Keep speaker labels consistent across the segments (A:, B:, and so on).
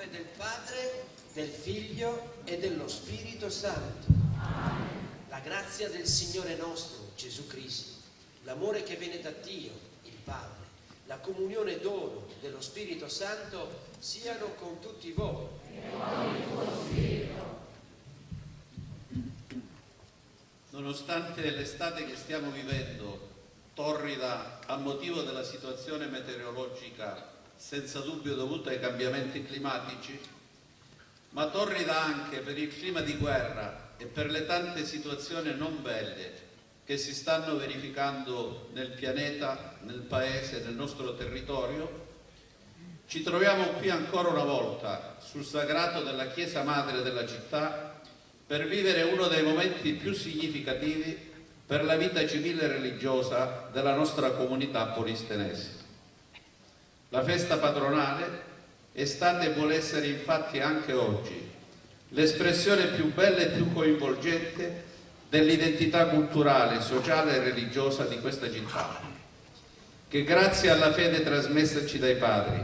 A: nome del Padre, del Figlio e dello Spirito Santo. La grazia del Signore nostro Gesù Cristo, l'amore che viene da Dio, il Padre, la comunione e dono dello Spirito Santo siano con tutti voi.
B: Nonostante l'estate che stiamo vivendo, torrida a motivo della situazione meteorologica senza dubbio dovuta ai cambiamenti climatici, ma torrida anche per il clima di guerra e per le tante situazioni non belle che si stanno verificando nel pianeta, nel paese, nel nostro territorio, ci troviamo qui ancora una volta sul sagrato della Chiesa Madre della città per vivere uno dei momenti più significativi per la vita civile e religiosa della nostra comunità polistenese. La festa patronale è stata e vuole essere infatti anche oggi l'espressione più bella e più coinvolgente dell'identità culturale, sociale e religiosa di questa città, che grazie alla fede trasmessaci dai padri,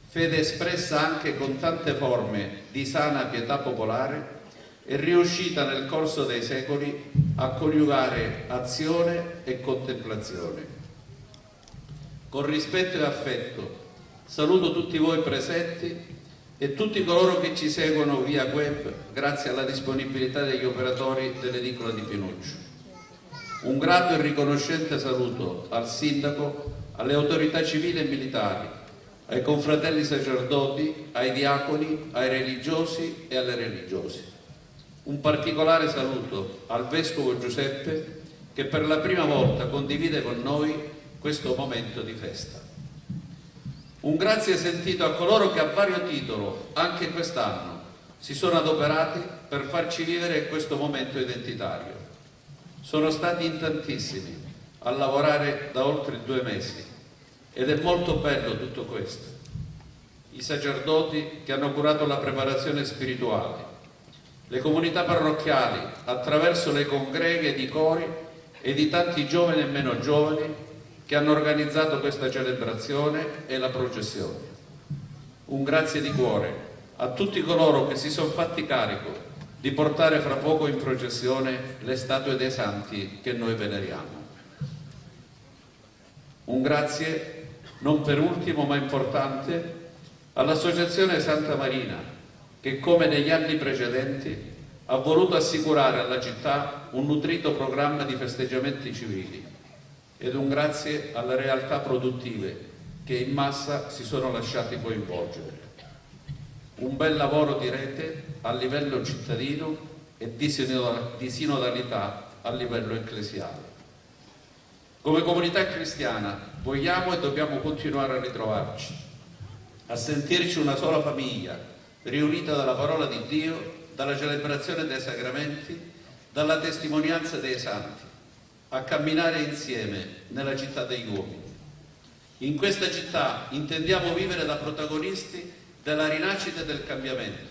B: fede espressa anche con tante forme di sana pietà popolare, è riuscita nel corso dei secoli a coniugare azione e contemplazione. Con rispetto e affetto saluto tutti voi presenti e tutti coloro che ci seguono via web grazie alla disponibilità degli operatori dell'edicola di Pinuccio. Un grato e riconoscente saluto al sindaco, alle autorità civili e militari, ai confratelli sacerdoti, ai diaconi, ai religiosi e alle religiose. Un particolare saluto al Vescovo Giuseppe che per la prima volta condivide con noi questo momento di festa. Un grazie sentito a coloro che a vario titolo, anche quest'anno, si sono adoperati per farci vivere questo momento identitario. Sono stati in tantissimi a lavorare da oltre 2 mesi ed è molto bello tutto questo. I sacerdoti che hanno curato la preparazione spirituale, le comunità parrocchiali attraverso le congreghe di cori e di tanti giovani e meno giovani che hanno organizzato questa celebrazione e la processione. Un grazie di cuore a tutti coloro che si sono fatti carico di portare fra poco in processione le statue dei santi che noi veneriamo. Un grazie, non per ultimo ma importante, all'Associazione Santa Marina, che come negli anni precedenti ha voluto assicurare alla città un nutrito programma di festeggiamenti civili, ed un grazie alle realtà produttive che in massa si sono lasciati coinvolgere. Un bel lavoro di rete a livello cittadino e di sinodalità a livello ecclesiale. Come comunità cristiana vogliamo e dobbiamo continuare a ritrovarci, a sentirci una sola famiglia, riunita dalla parola di Dio, dalla celebrazione dei sacramenti, dalla testimonianza dei santi, a camminare insieme nella città degli uomini. In questa città intendiamo vivere da protagonisti della rinascita e del cambiamento,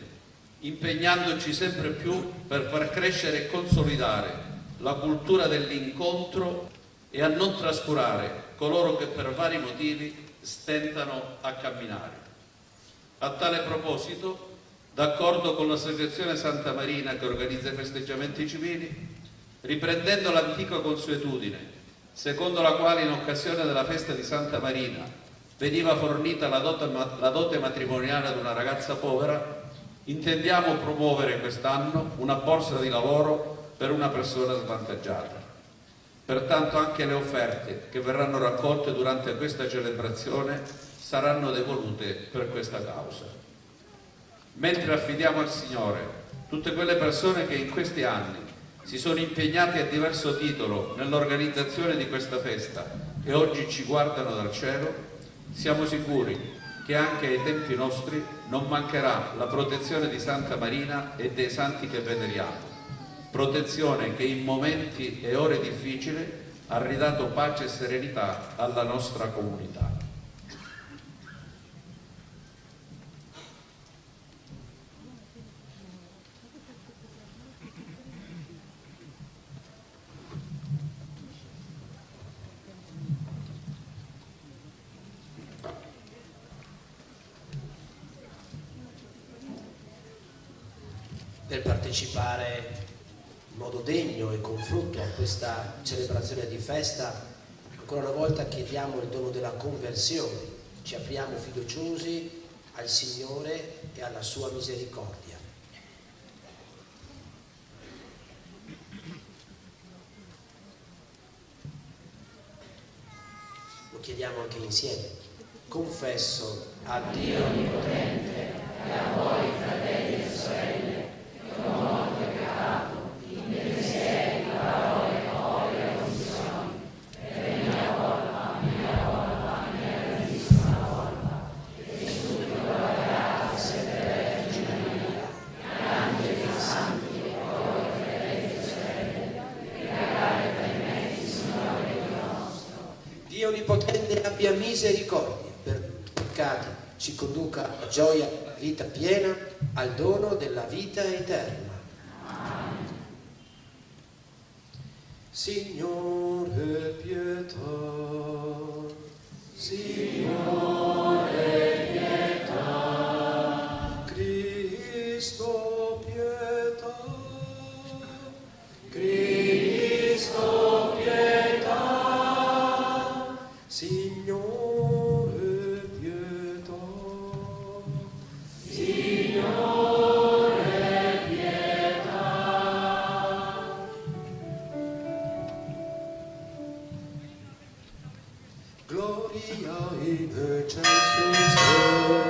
B: impegnandoci sempre più per far crescere e consolidare la cultura dell'incontro e a non trascurare coloro che per vari motivi stentano a camminare. A tale proposito, d'accordo con l'Associazione Santa Marina che organizza i festeggiamenti civili, riprendendo l'antica consuetudine, secondo la quale in occasione della festa di Santa Marina veniva fornita la dote matrimoniale ad una ragazza povera, intendiamo promuovere quest'anno una borsa di lavoro per una persona svantaggiata. Pertanto anche le offerte che verranno raccolte durante questa celebrazione saranno devolute per questa causa. Mentre affidiamo al Signore tutte quelle persone che in questi anni si sono impegnati a diverso titolo nell'organizzazione di questa festa e oggi ci guardano dal cielo, siamo sicuri che anche ai tempi nostri non mancherà la protezione di Santa Marina e dei santi che veneriamo, protezione che in momenti e ore difficili ha ridato pace e serenità alla nostra comunità.
A: per partecipare in modo degno e con frutto a questa celebrazione di festa, ancora una volta chiediamo il dono della conversione, ci apriamo fiduciosi al Signore e alla sua misericordia. Lo chiediamo anche insieme. Confesso a Dio Onnipotente e a voi fratelli e sorelle che ho molto peccato in pensieri, parole, opere e omissioni, per mia colpa, mia grandissima colpa, e supplico la grazia sempre Vergine Maria, gli angeli e santi e voi fratelli e sorelle, pregate per me, Signore Dio nostro. Dio Onnipotente abbia misericordia per i peccati, ci conduca a gioia, vita piena, al dono della vita eterna. Amen. Signore pietà, Signore pietà, Cristo pietà, Cristo pietà, Signore. Gloria in excelsis Deo.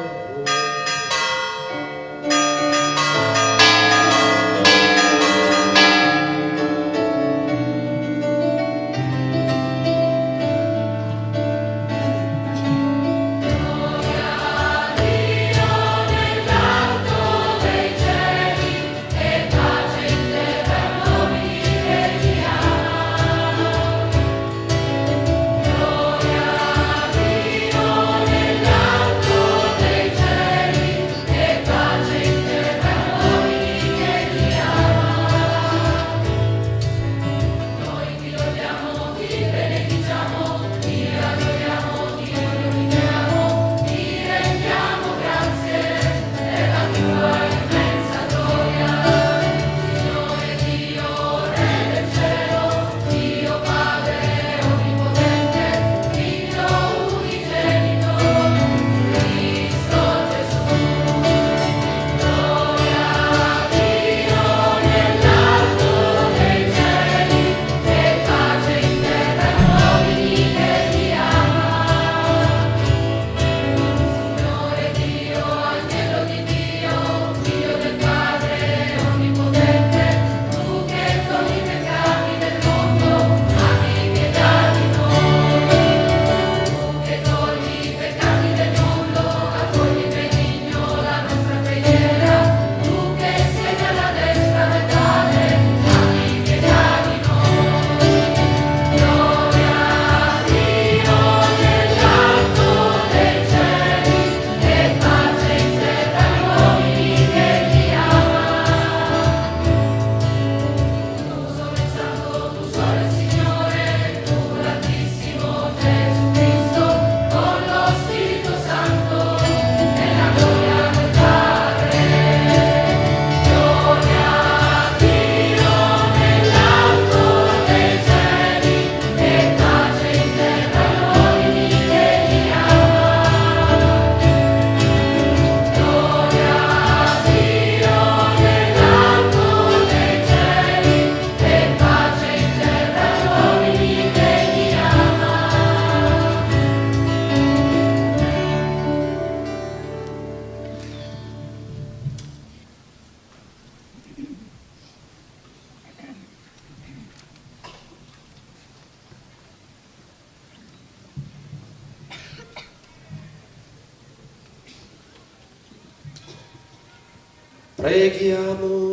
A: Preghiamo.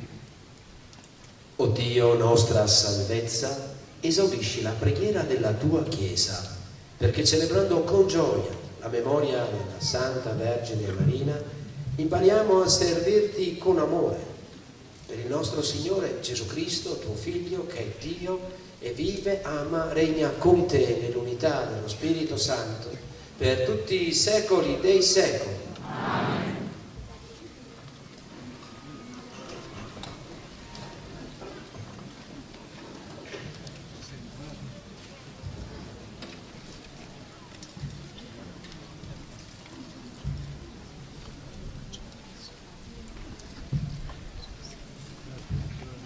A: O Dio, nostra salvezza, esaudisci la preghiera della tua Chiesa, perché celebrando con gioia la memoria della Santa Vergine Marina, impariamo a servirti con amore. Per il nostro Signore Gesù Cristo, tuo Figlio, che è Dio e vive, ama, regna con te nell'unità dello Spirito Santo, per tutti i secoli dei secoli. Amen.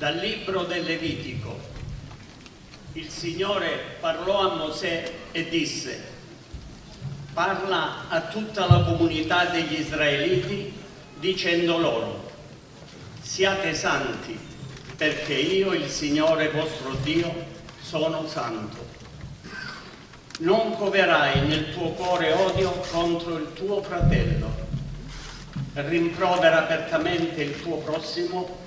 C: Dal libro del Levitico. Il Signore parlò a Mosè e disse: parla a tutta la comunità degli Israeliti dicendo loro: siate santi, perché io, il Signore vostro Dio, sono santo. Non coverai nel tuo cuore odio contro il tuo fratello. Rimprovera apertamente il tuo prossimo,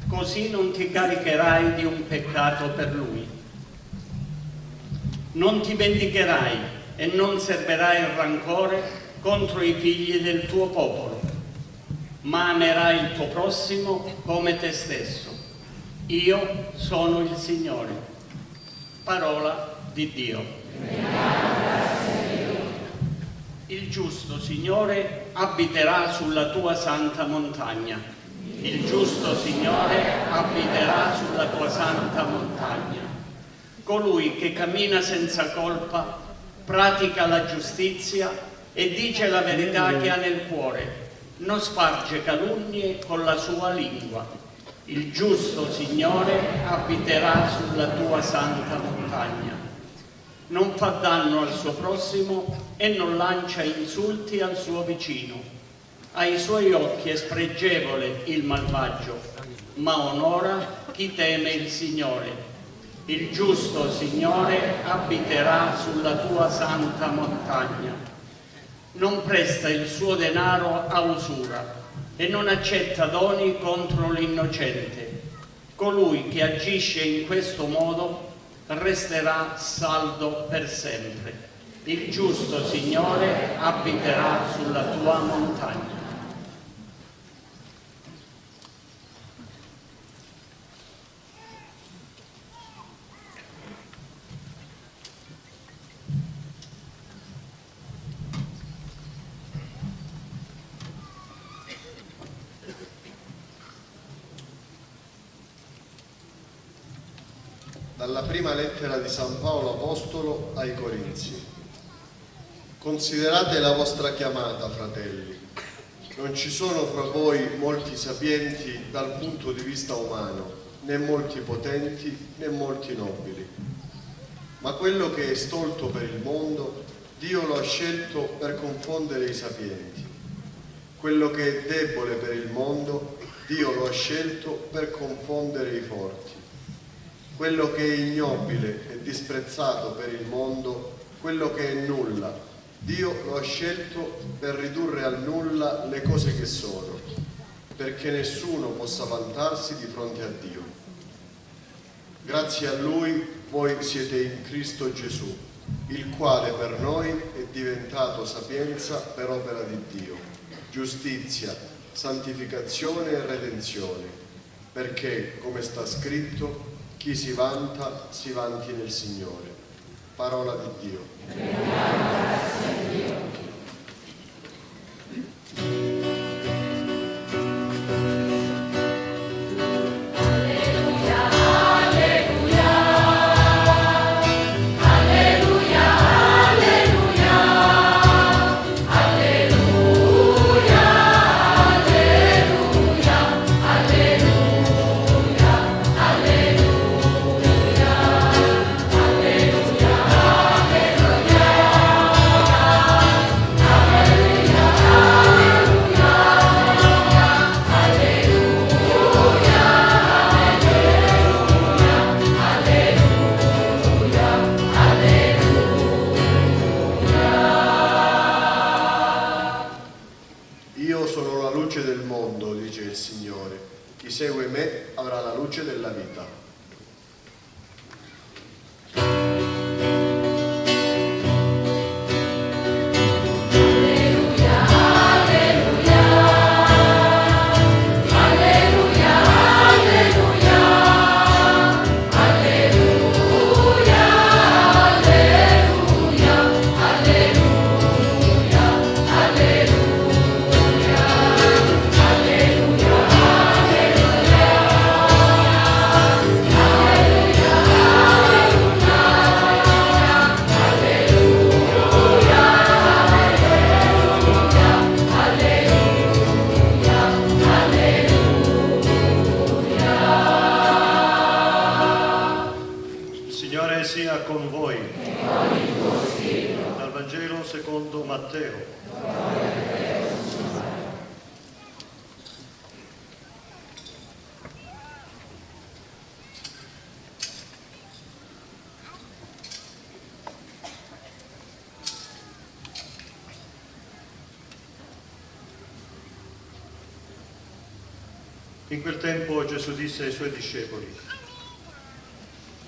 C: così non ti caricherai di un peccato per lui. Non ti vendicherai e non serberai il rancore contro i figli del tuo popolo, ma amerai il tuo prossimo come te stesso. Io sono il Signore. Parola di Dio. Il giusto Signore abiterà sulla tua santa montagna. Il giusto Signore abiterà sulla tua santa montagna. Colui che cammina senza colpa, pratica la giustizia e dice la verità che ha nel cuore, non sparge calunnie con la sua lingua. Il giusto Signore abiterà sulla tua santa montagna. Non fa danno al suo prossimo e non lancia insulti al suo vicino. Ai suoi occhi è spregevole il malvagio, ma onora chi teme il Signore. Il giusto Signore abiterà sulla tua santa montagna. Non presta il suo denaro a usura e non accetta doni contro l'innocente. Colui che agisce in questo modo resterà saldo per sempre. Il giusto Signore abiterà sulla tua montagna.
D: Dalla prima lettera di San Paolo Apostolo ai Corinzi. Considerate la vostra chiamata, fratelli. Non ci sono fra voi molti sapienti dal punto di vista umano, né molti potenti, né molti nobili. Ma quello che è stolto per il mondo, Dio lo ha scelto per confondere i sapienti. Quello che è debole per il mondo, Dio lo ha scelto per confondere i forti. Quello che è ignobile e disprezzato per il mondo, quello che è nulla, Dio lo ha scelto per ridurre al nulla le cose che sono, perché nessuno possa vantarsi di fronte a Dio. Grazie a Lui voi siete in Cristo Gesù, il quale per noi è diventato sapienza per opera di Dio, giustizia, santificazione e redenzione, perché, come sta scritto, chi si vanta, si vanti nel Signore. Parola di Dio. Io sono la luce del mondo, dice il Signore. Chi segue me avrà la luce della vita.
E: Signore sia con voi. Dal Vangelo secondo Matteo. In quel tempo Gesù disse ai suoi discepoli: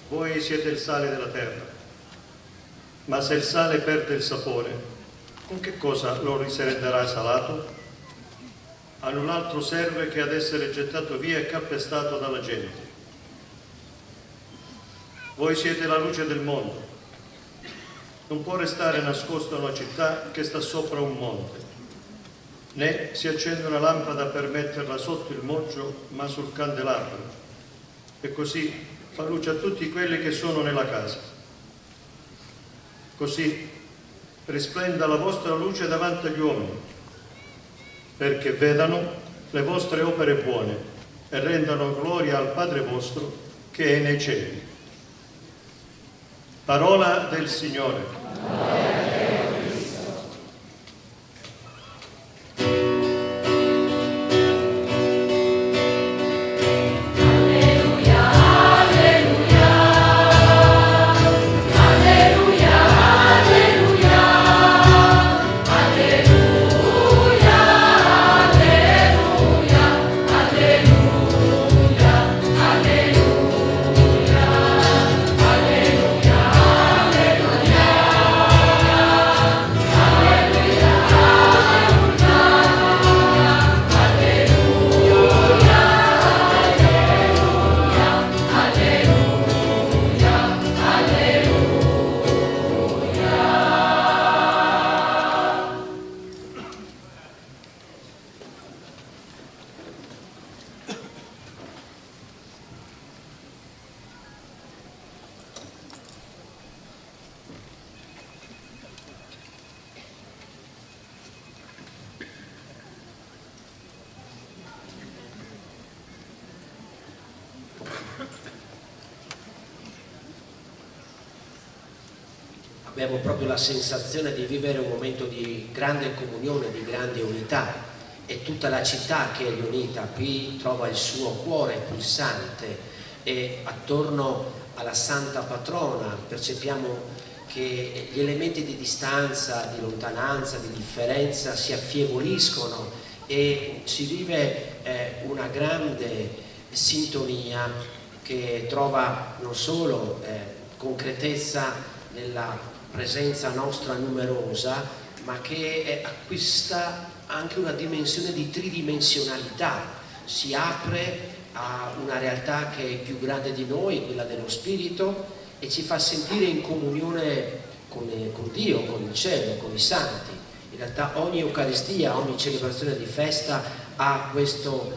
E: voi siete il sale della terra, ma se il sale perde il sapore, con che cosa lo si renderà salato? A null'altro serve che ad essere gettato via e calpestato dalla gente. Voi siete la luce del mondo. Non può restare nascosta una città che sta sopra un monte. Né si accende una lampada per metterla sotto il moggio, ma sul candelabro, e così fa luce a tutti quelli che sono nella casa. Così risplenda la vostra luce davanti agli uomini, perché vedano le vostre opere buone e rendano gloria al Padre vostro che è nei cieli. Parola del Signore.
A: Abbiamo proprio la sensazione di vivere un momento di grande comunione, di grande unità, e tutta la città che è riunita qui trova il suo cuore pulsante, e attorno alla Santa Patrona percepiamo che gli elementi di distanza, di lontananza, di differenza si affievoliscono e si vive una grande sintonia che trova non solo concretezza nella presenza nostra numerosa, ma che acquista anche una dimensione di tridimensionalità, si apre a una realtà che è più grande di noi, quella dello Spirito, e ci fa sentire in comunione con Dio, con il cielo, con i santi. In realtà ogni Eucaristia, ogni celebrazione di festa ha questa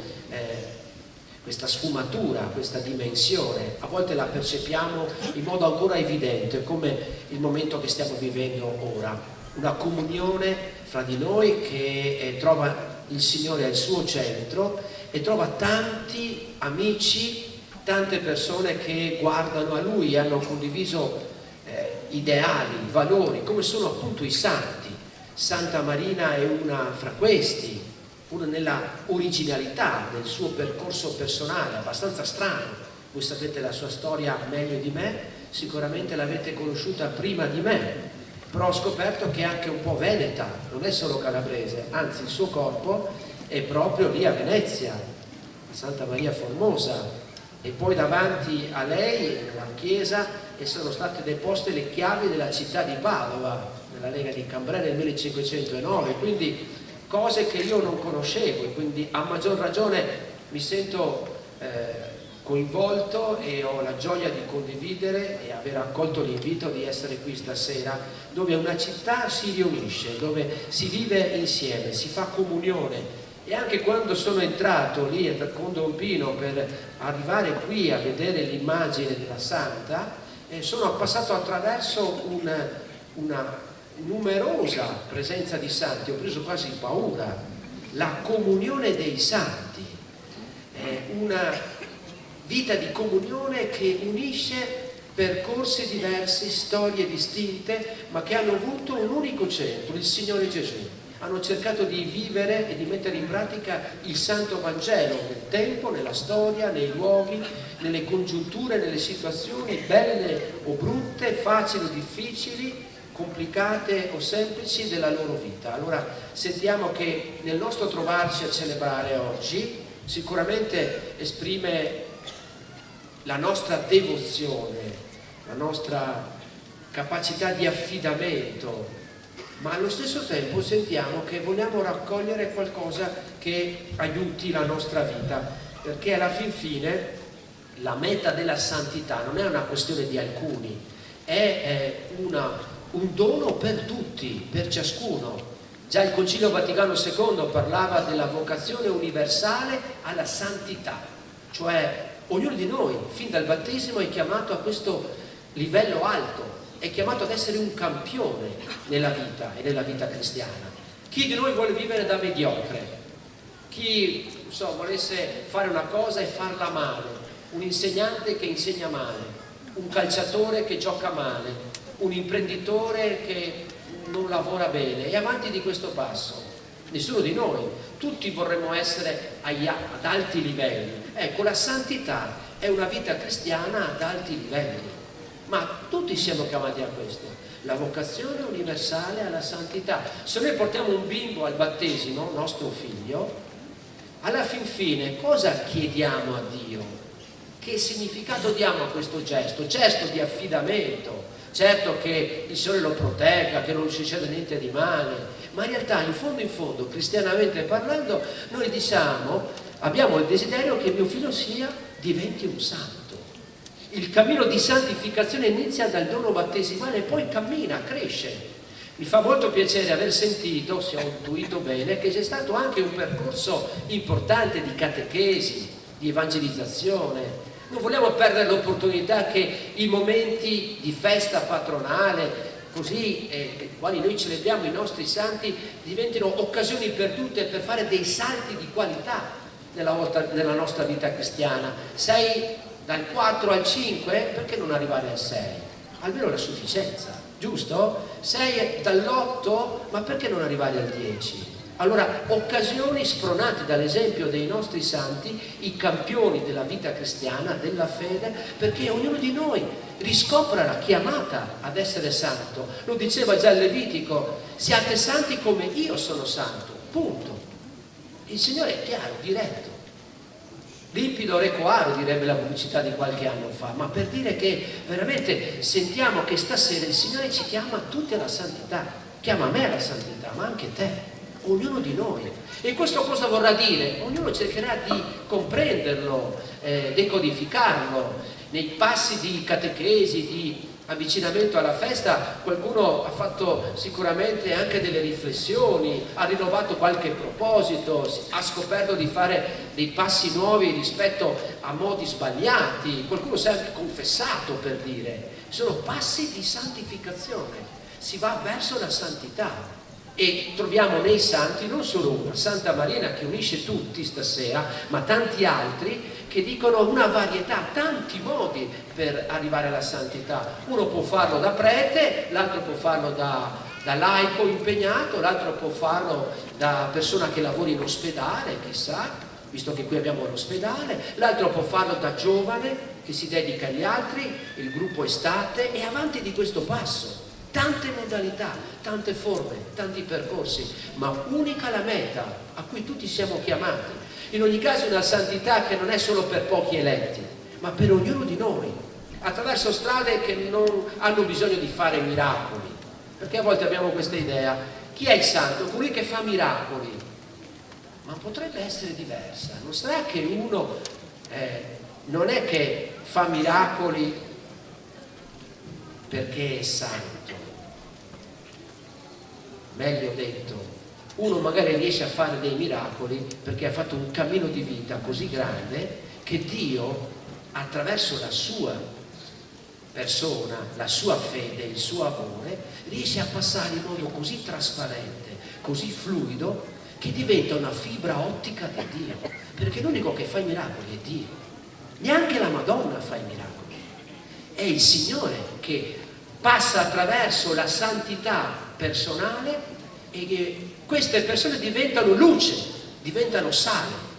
A: sfumatura, questa dimensione. A volte la percepiamo in modo ancora evidente, come il momento che stiamo vivendo ora, una comunione fra di noi che trova il Signore al suo centro e trova tanti amici, tante persone che guardano a Lui e hanno condiviso ideali, valori, come sono appunto i santi. Santa Marina è una fra questi, pur nella originalità del suo percorso personale, abbastanza strano. Voi sapete la sua storia meglio di me, sicuramente l'avete conosciuta prima di me, però ho scoperto che è anche un po' veneta, non è solo calabrese, anzi il suo corpo è proprio lì a Venezia, a Santa Maria Formosa, e poi davanti a lei, nella chiesa, e sono state deposte le chiavi della città di Padova, nella Lega di Cambrai nel 1509, quindi cose che io non conoscevo, e quindi a maggior ragione mi sento coinvolto e ho la gioia di condividere e aver accolto l'invito di essere qui stasera, dove una città si riunisce, dove si vive insieme, si fa comunione. E anche quando sono entrato lì per Condombino per arrivare qui a vedere l'immagine della Santa, sono passato attraverso una numerosa presenza di santi, ho preso quasi paura. La comunione dei santi, una vita di comunione che unisce percorsi diversi, storie distinte, ma che hanno avuto un unico centro, il Signore Gesù. Hanno cercato di vivere e di mettere in pratica il Santo Vangelo nel tempo, nella storia, nei luoghi, nelle congiunture, nelle situazioni belle o brutte, facili o difficili, complicate o semplici della loro vita. Allora sentiamo che nel nostro trovarci a celebrare oggi sicuramente esprime la nostra devozione, la nostra capacità di affidamento, ma allo stesso tempo sentiamo che vogliamo raccogliere qualcosa che aiuti la nostra vita, perché alla fin fine la meta della santità non è una questione di alcuni, è un dono per tutti, per ciascuno. Già il Concilio Vaticano II parlava della vocazione universale alla santità, cioè ognuno di noi fin dal battesimo è chiamato a questo livello alto, è chiamato ad essere un campione nella vita e nella vita cristiana. Chi di noi vuole vivere da mediocre? Chi volesse fare una cosa e farla male? Un insegnante che insegna male, un calciatore che gioca male, un imprenditore che non lavora bene, e avanti di questo passo. Nessuno di noi, tutti vorremmo essere ad alti livelli. Ecco, la santità è una vita cristiana ad alti livelli, ma tutti siamo chiamati a questo, la vocazione universale alla santità. Se noi portiamo un bimbo al battesimo, nostro figlio, alla fin fine cosa chiediamo a Dio? Che significato diamo a questo gesto? Gesto di affidamento. Certo che il Signore lo protegga, che non succeda niente di male, ma in realtà in fondo, cristianamente parlando, noi diciamo, abbiamo il desiderio che mio figlio diventi un santo. Il cammino di santificazione inizia dal dono battesimale e poi cammina, cresce. Mi fa molto piacere aver sentito, se ho intuito bene, che c'è stato anche un percorso importante di catechesi, di evangelizzazione. Non vogliamo perdere l'opportunità che i momenti di festa patronale, così, nei quali noi celebriamo i nostri santi, diventino occasioni perdute per fare dei salti di qualità nella nostra vita cristiana. Sei dal 4 al 5, perché non arrivare al 6? Almeno la sufficienza, giusto? Sei dall'8, ma perché non arrivare al 10? Allora, occasioni spronate dall'esempio dei nostri santi, i campioni della vita cristiana, della fede, perché ognuno di noi riscopra la chiamata ad essere santo. Lo diceva già il Levitico: siate santi come io sono santo, punto. Il Signore è chiaro, diretto, limpido recoaro, direbbe la pubblicità di qualche anno fa, ma per dire che veramente sentiamo che stasera il Signore ci chiama tutti alla santità, chiama me alla santità, ma anche te, ognuno di noi. E questo cosa vorrà dire? Ognuno cercherà di comprenderlo, decodificarlo. Nei passi di catechesi, di avvicinamento alla festa, qualcuno ha fatto sicuramente anche delle riflessioni, ha rinnovato qualche proposito, ha scoperto di fare dei passi nuovi rispetto a modi sbagliati, qualcuno si è anche confessato, per dire. Sono passi di santificazione, si va verso la santità. E troviamo nei santi non solo una, Santa Marina, che unisce tutti stasera, ma tanti altri che dicono una varietà, tanti modi per arrivare alla santità. Uno può farlo da prete, l'altro può farlo da laico impegnato, l'altro può farlo da persona che lavora in ospedale, chissà, visto che qui abbiamo l'ospedale, l'altro può farlo da giovane che si dedica agli altri, il gruppo estate, e avanti di questo passo. Tante modalità, tante forme, tanti percorsi, ma unica la meta a cui tutti siamo chiamati. In ogni caso una santità che non è solo per pochi eletti, ma per ognuno di noi, attraverso strade che non hanno bisogno di fare miracoli, perché a volte abbiamo questa idea: chi è il santo? Colui che fa miracoli. Ma potrebbe essere diversa. Non sarà che uno non è che fa miracoli perché è santo. Meglio detto, uno magari riesce a fare dei miracoli perché ha fatto un cammino di vita così grande che Dio, attraverso la sua persona, la sua fede, il suo amore, riesce a passare in modo così trasparente, così fluido, che diventa una fibra ottica di Dio, perché l'unico che fa i miracoli è Dio. Neanche la Madonna fa i miracoli. è il Signore che passa attraverso la santità personale e che queste persone diventano luce, diventano sale,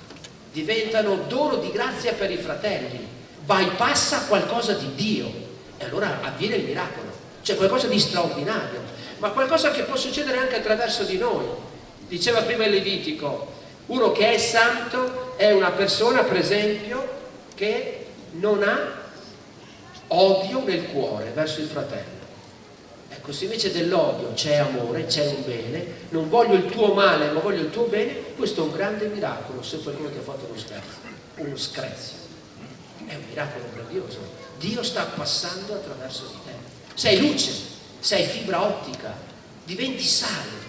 A: diventano dono di grazia per i fratelli, bypassa qualcosa di Dio e allora avviene il miracolo, cioè qualcosa di straordinario, ma qualcosa che può succedere anche attraverso di noi. Diceva prima il Levitico, uno che è santo è una persona, per esempio, che non ha odio nel cuore verso il fratello. Ecco, se invece dell'odio c'è amore, c'è un bene, non voglio il tuo male ma voglio il tuo bene, questo è un grande miracolo. Se qualcuno ti ha fatto uno screzio, è un miracolo grandioso. Dio sta passando attraverso di te, sei luce, sei fibra ottica, diventi sale,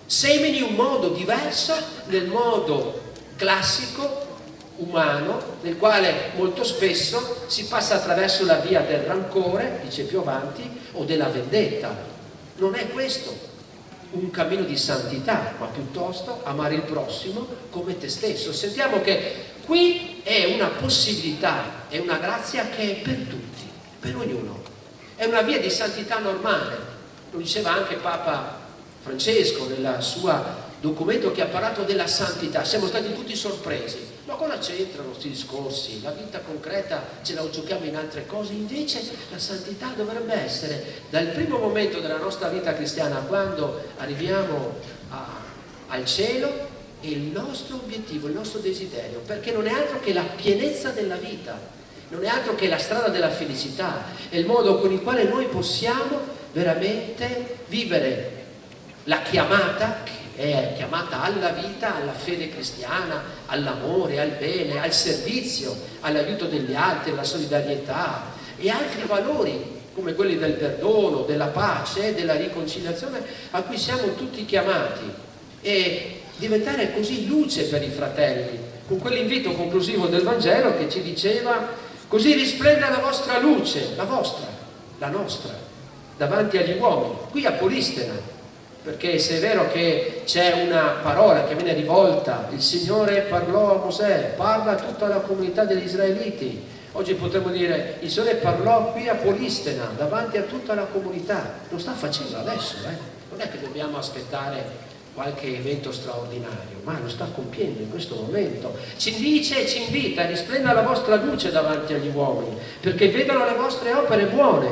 A: semini un modo diverso nel modo classico umano, nel quale molto spesso si passa attraverso la via del rancore, dice più avanti, o della vendetta. Non è questo un cammino di santità, ma piuttosto amare il prossimo come te stesso. Sentiamo che qui è una possibilità, è una grazia che è per tutti, per ognuno. È una via di santità normale. Lo diceva anche Papa Francesco nel suo documento che ha parlato della santità. Siamo stati tutti sorpresi. Ma cosa c'entrano questi discorsi? La vita concreta ce la giochiamo in altre cose. Invece la santità dovrebbe essere dal primo momento della nostra vita cristiana, quando arriviamo al cielo, è il nostro obiettivo, il nostro desiderio, perché non è altro che la pienezza della vita, non è altro che la strada della felicità, è il modo con il quale noi possiamo veramente vivere la chiamata, che è chiamata alla vita, alla fede cristiana, all'amore, al bene, al servizio, all'aiuto degli altri, alla solidarietà e altri valori come quelli del perdono, della pace, della riconciliazione, a cui siamo tutti chiamati, e diventare così luce per i fratelli, con quell'invito conclusivo del Vangelo che ci diceva: così risplenda la vostra luce, la vostra, la nostra, davanti agli uomini, qui a Polistena. Perché se è vero che c'è una parola che viene rivolta, il Signore parlò a Mosè, parla a tutta la comunità degli israeliti, oggi potremmo dire il Signore parlò qui a Polistena, davanti a tutta la comunità. Lo sta facendo adesso, non è che dobbiamo aspettare qualche evento straordinario, ma lo sta compiendo in questo momento. Ci dice e ci invita: risplenda la vostra luce davanti agli uomini, perché vedano le vostre opere buone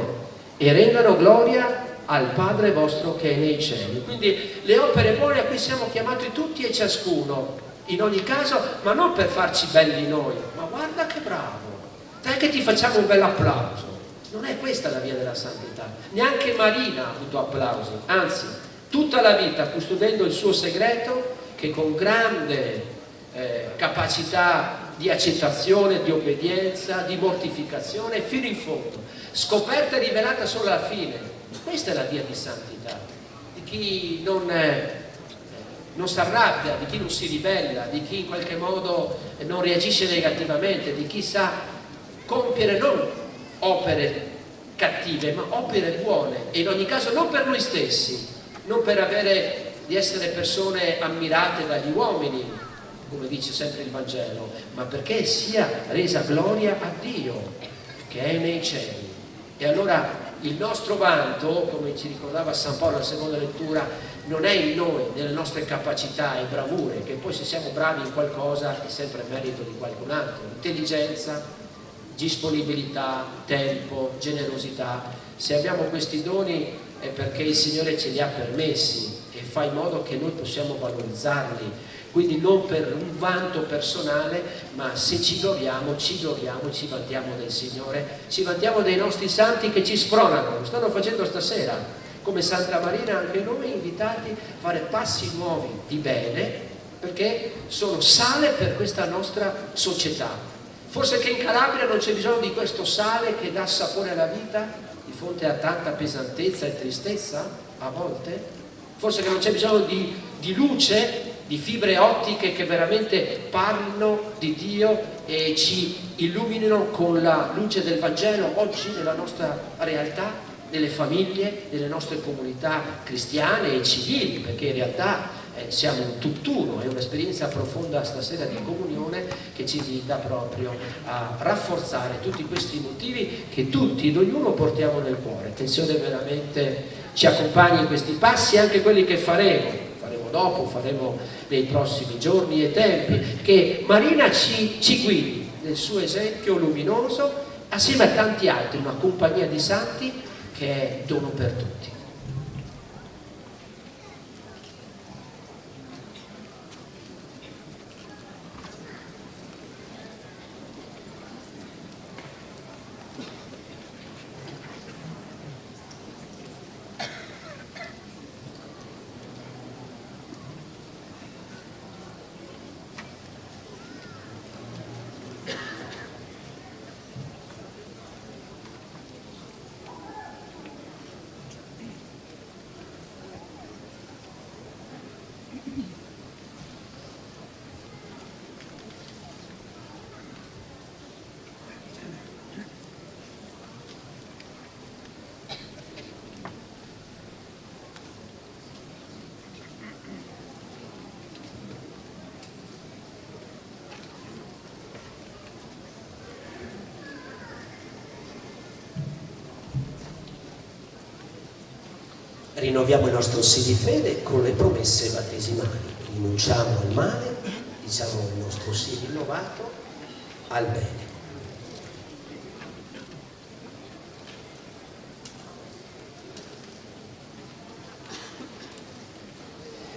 A: e rendano gloria al Padre vostro che è nei cieli. Quindi le opere buone a cui siamo chiamati tutti e ciascuno, in ogni caso, ma non per farci belli noi, ma guarda che bravo, dai che ti facciamo un bel applauso. Non è questa la via della santità. Neanche Marina ha avuto applausi, anzi tutta la vita custodendo il suo segreto, che con grande capacità di accettazione, di obbedienza, di mortificazione fino in fondo, scoperta e rivelata solo alla fine. Questa è la via di santità, di chi non si arrabbia, di chi non si ribella, di chi in qualche modo non reagisce negativamente, di chi sa compiere non opere cattive ma opere buone, e in ogni caso non per noi stessi, non per di essere persone ammirate dagli uomini, come dice sempre il Vangelo, ma perché sia resa gloria a Dio che è nei cieli. E allora il nostro vanto, come ci ricordava San Paolo alla seconda lettura, non è in noi, nelle nostre capacità e bravure, che poi se siamo bravi in qualcosa è sempre merito di qualcun altro. Intelligenza, disponibilità, tempo, generosità. Se abbiamo questi doni è perché il Signore ce li ha permessi e fa in modo che noi possiamo valorizzarli. Quindi non per un vanto personale, ma se ci gloriamo, ci vantiamo del Signore, ci vantiamo dei nostri santi che ci spronano, lo stanno facendo stasera, come Santa Marina anche noi invitati a fare passi nuovi di bene, perché sono sale per questa nostra società. Forse che in Calabria non c'è bisogno di questo sale che dà sapore alla vita di fronte a tanta pesantezza e tristezza a volte? Forse che non c'è bisogno di luce, di fibre ottiche che veramente parlino di Dio e ci illuminino con la luce del Vangelo oggi nella nostra realtà, nelle famiglie, nelle nostre comunità cristiane e civili, perché in realtà siamo un tutt'uno, è un'esperienza profonda stasera di comunione che ci invita proprio a rafforzare tutti questi motivi che tutti ed ognuno portiamo nel cuore. Attenzione, veramente ci accompagni in questi passi, anche quelli che faremo dopo, faremo nei prossimi giorni e tempi, che Marina ci guidi nel suo esempio luminoso assieme a tanti altri, una compagnia di santi che è dono per tutti. Rinnoviamo il nostro sì di fede con le promesse battesimali. Rinunciamo al male, diciamo il nostro sì rinnovato al bene.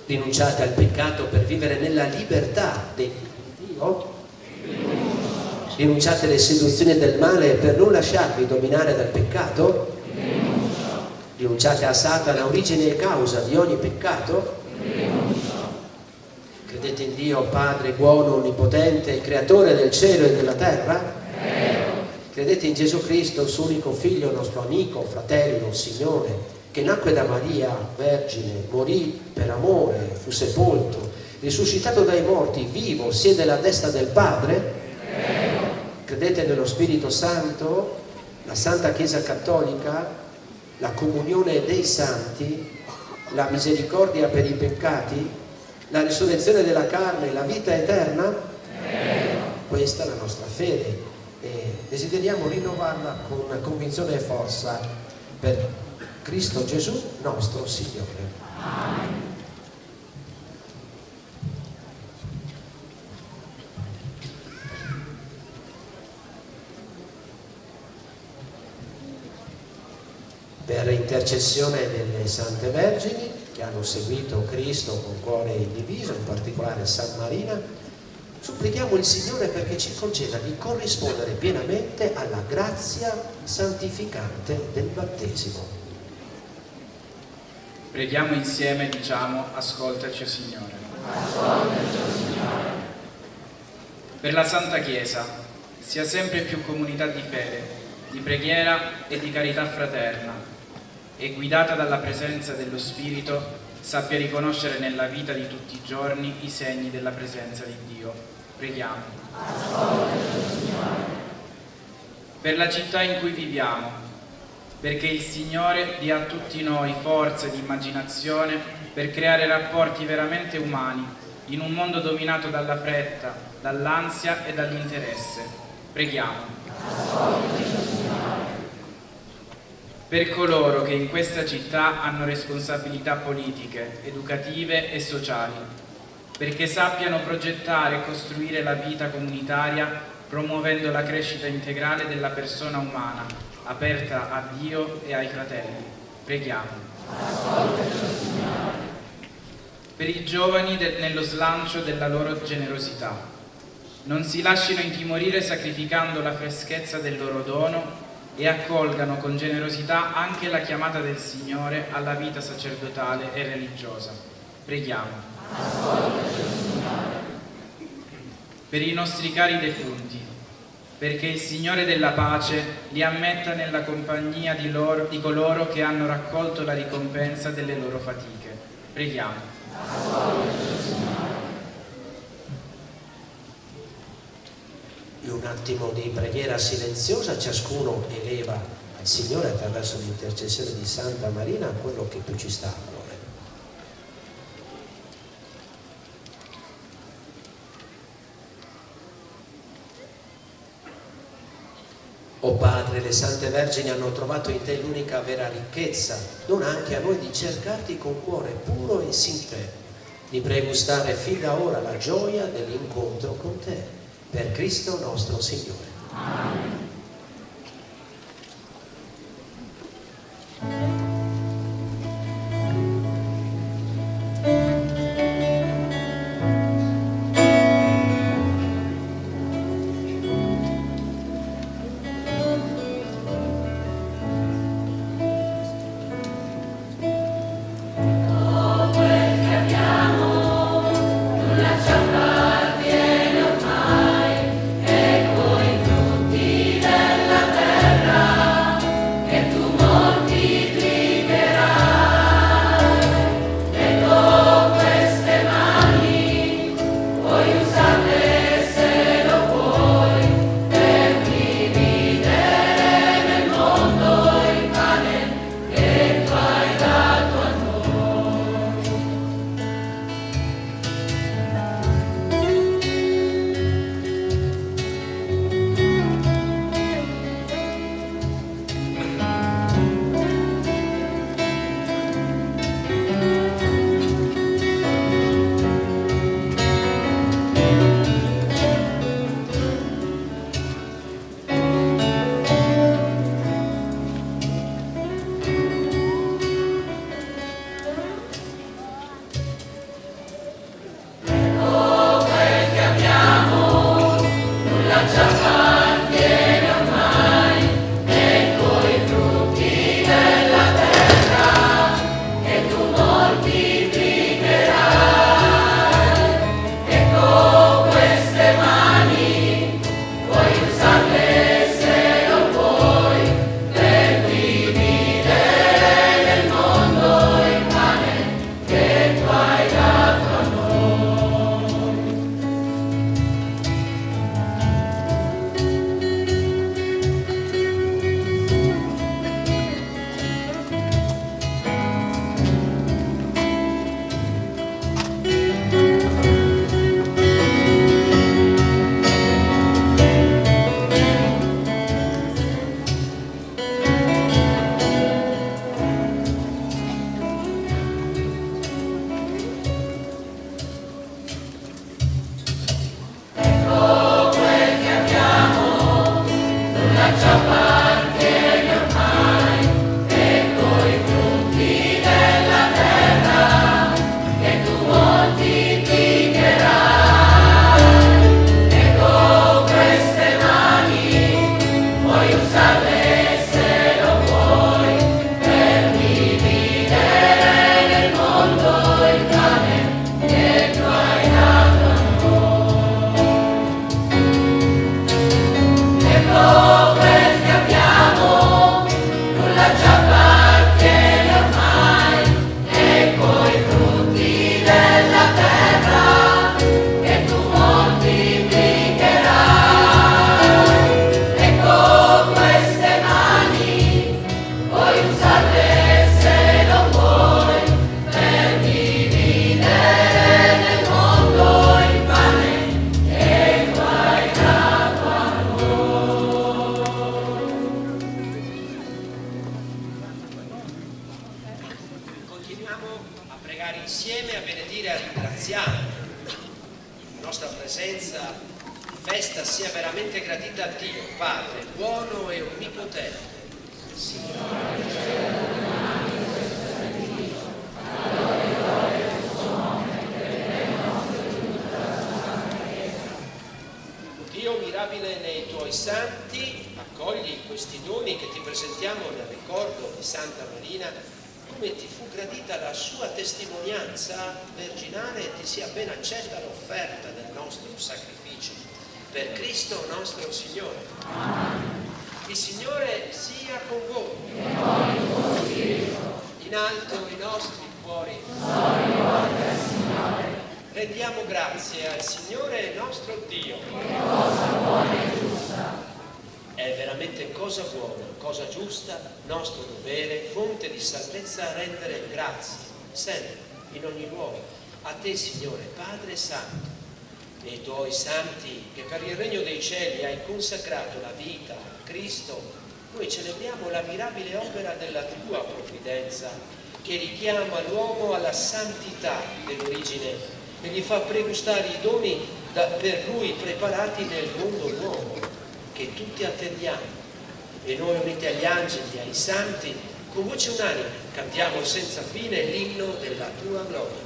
A: Rinunciate al peccato per vivere nella libertà di Dio. Rinunciate alle seduzioni del male per non lasciarvi dominare dal peccato. Rinunciate a Satana, origine e causa di ogni peccato? Credete in Dio Padre buono, onnipotente, creatore del cielo e della terra? Credete in Gesù Cristo, il suo unico figlio, nostro amico, fratello, Signore, che nacque da Maria, vergine, morì per amore, fu sepolto, risuscitato dai morti, vivo, siede alla destra del Padre? Credete nello Spirito Santo, la Santa Chiesa Cattolica, la comunione dei santi, la misericordia per i peccati, la risurrezione della carne, la vita eterna? Questa è la nostra fede e desideriamo rinnovarla con convinzione e forza per Cristo Gesù nostro Signore. Amen. Per intercessione delle Sante Vergini che hanno seguito Cristo con cuore indiviso, in particolare San Marina, supplichiamo il Signore perché ci conceda di corrispondere pienamente alla grazia santificante del battesimo.
F: Preghiamo insieme, diciamo: ascoltaci, o Signore.
G: Ascoltaci, o Signore.
F: Per la Santa Chiesa sia sempre più comunità di fede, di preghiera e di carità fraterna, e guidata dalla presenza dello Spirito sappia riconoscere nella vita di tutti i giorni i segni della presenza di Dio. Preghiamo. Per la città in cui viviamo, perché il Signore dia a tutti noi forza di immaginazione per creare rapporti veramente umani in un mondo dominato dalla fretta, dall'ansia e dall'interesse. Preghiamo. Per coloro che in questa città hanno responsabilità politiche, educative e sociali, perché sappiano progettare e costruire la vita comunitaria promuovendo la crescita integrale della persona umana, aperta a Dio e ai fratelli. Preghiamo. Per i giovani nello slancio della loro generosità, non si lasciino intimorire sacrificando la freschezza del loro dono e accolgano con generosità anche la chiamata del Signore alla vita sacerdotale e religiosa. Preghiamo. Per i nostri cari defunti, perché il Signore della pace li ammetta nella compagnia di coloro che hanno raccolto la ricompensa delle loro fatiche. Preghiamo.
A: In un attimo di preghiera silenziosa ciascuno eleva al Signore attraverso l'intercessione di Santa Marina quello che più ci sta a cuore. O Padre, le Sante Vergini hanno trovato in te l'unica vera ricchezza, dona anche a noi di cercarti con cuore puro e sincero, di pregustare fin da ora la gioia dell'incontro con te, per Cristo nostro Signore. Amen. Dio mirabile nei tuoi santi, accogli questi doni che ti presentiamo nel ricordo di Santa Marina, come ti fu gradita la sua testimonianza virginale e ti sia ben accetta l'offerta del nostro sacrificio. Per Cristo nostro Signore. Il Signore sia con voi. In alto i nostri cuori. Rendiamo grazie al Signore nostro Dio. È veramente cosa buona, cosa giusta, nostro dovere, fonte di salvezza rendere grazie, sempre, in ogni luogo, a te Signore, Padre Santo, nei tuoi santi che per il regno dei cieli hai consacrato la vita, Cristo, noi celebriamo la mirabile opera della tua provvidenza che richiama l'uomo alla santità dell'origine e gli fa pregustare i doni per lui preparati nel mondo nuovo che tutti attendiamo. E noi, uniti agli angeli e ai santi, con voce unanime cantiamo senza fine l'inno della tua gloria.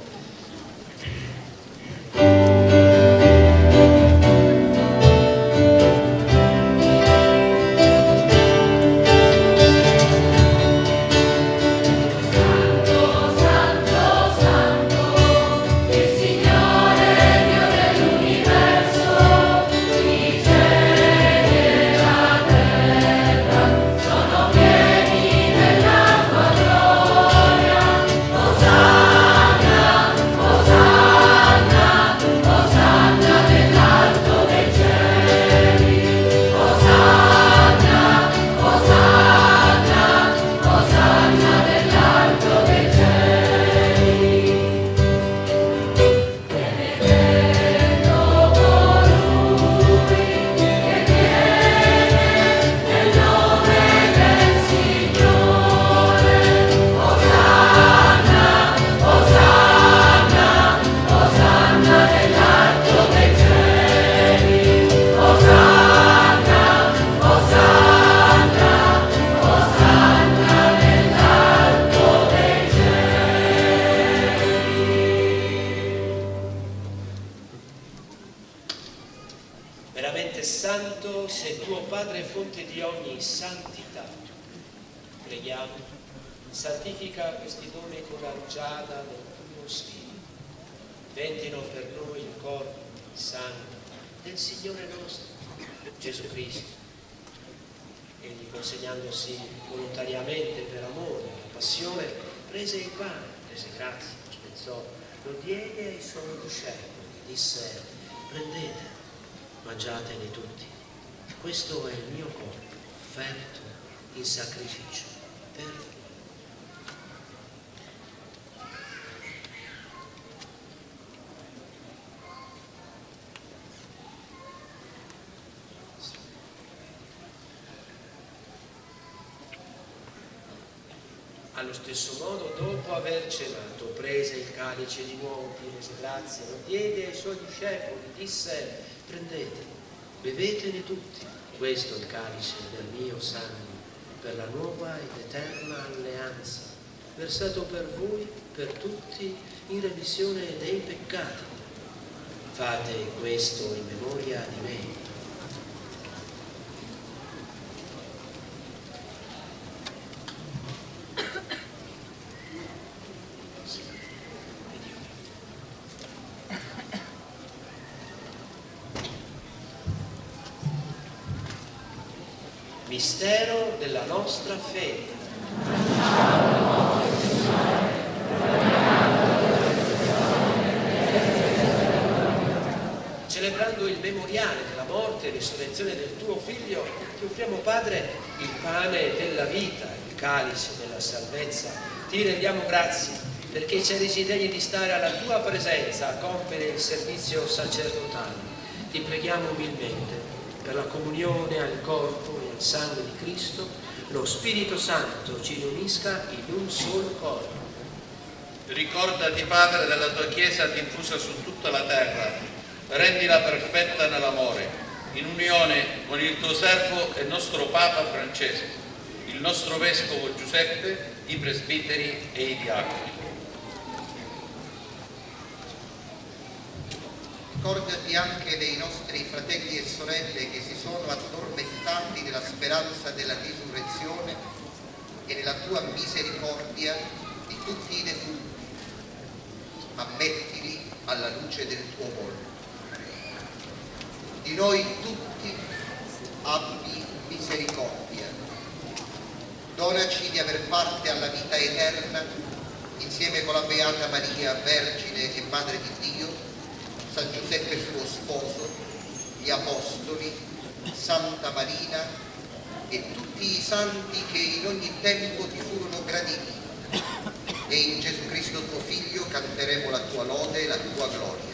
A: Veramente santo sei tuo Padre, fonte di ogni santità. Preghiamo, santifica questi doni con la rugiada del tuo Spirito. Diventino per noi il corpo, il sangue del Signore nostro, Gesù Cristo. Egli, consegnandosi volontariamente per amore alla passione, prese il pane, rese grazie, lo spezzò, lo diede ai suoi discepoli e disse: prendete, mangiatene tutti, questo è il mio corpo, offerto in sacrificio per voi. Allo stesso modo, dopo aver cenato, prese il calice di nuovo, ti rese grazie, lo diede ai suoi discepoli, disse: prendete, bevetene tutti, questo è il calice del mio sangue, per la nuova ed eterna alleanza, versato per voi, per tutti, in remissione dei peccati. Fate questo in memoria di me. Mistero della nostra fede. Celebrando il memoriale della morte e risurrezione del tuo Figlio, ti offriamo, Padre, il pane della vita, il calice della salvezza. Ti rendiamo grazie perché ci resi degni di stare alla tua presenza a compiere il servizio sacerdotale. Ti preghiamo umilmente per la comunione al corpo e al sangue di Cristo, lo Spirito Santo ci riunisca in un solo corpo.
B: Ricordati, Padre, della tua Chiesa diffusa su tutta la terra, rendila perfetta nell'amore, in unione con il tuo servo e nostro Papa Francesco, il nostro Vescovo Giuseppe, i presbiteri e i diaconi.
H: Ricordati anche dei nostri fratelli e sorelle che si sono addormentati nella speranza della risurrezione e nella tua misericordia di tutti i defunti. Ammettili alla luce del tuo volto. Di noi tutti abbi misericordia. Donaci di aver parte alla vita eterna insieme con la Beata Maria, Vergine e Madre di Dio, San Giuseppe suo sposo, gli Apostoli, Santa Marina e tutti i santi che in ogni tempo ti furono graditi. E in Gesù Cristo tuo Figlio canteremo la tua lode e la tua gloria.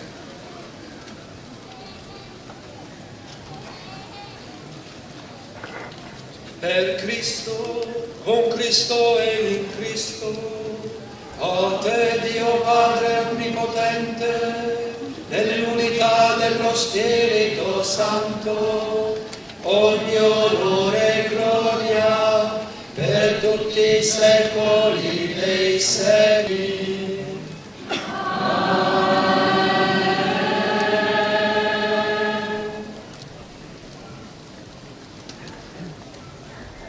I: Per Cristo, con Cristo e in Cristo, a te Dio Padre Onnipotente, nell'unità dello Spirito Santo, ogni onore e gloria per tutti i secoli dei secoli.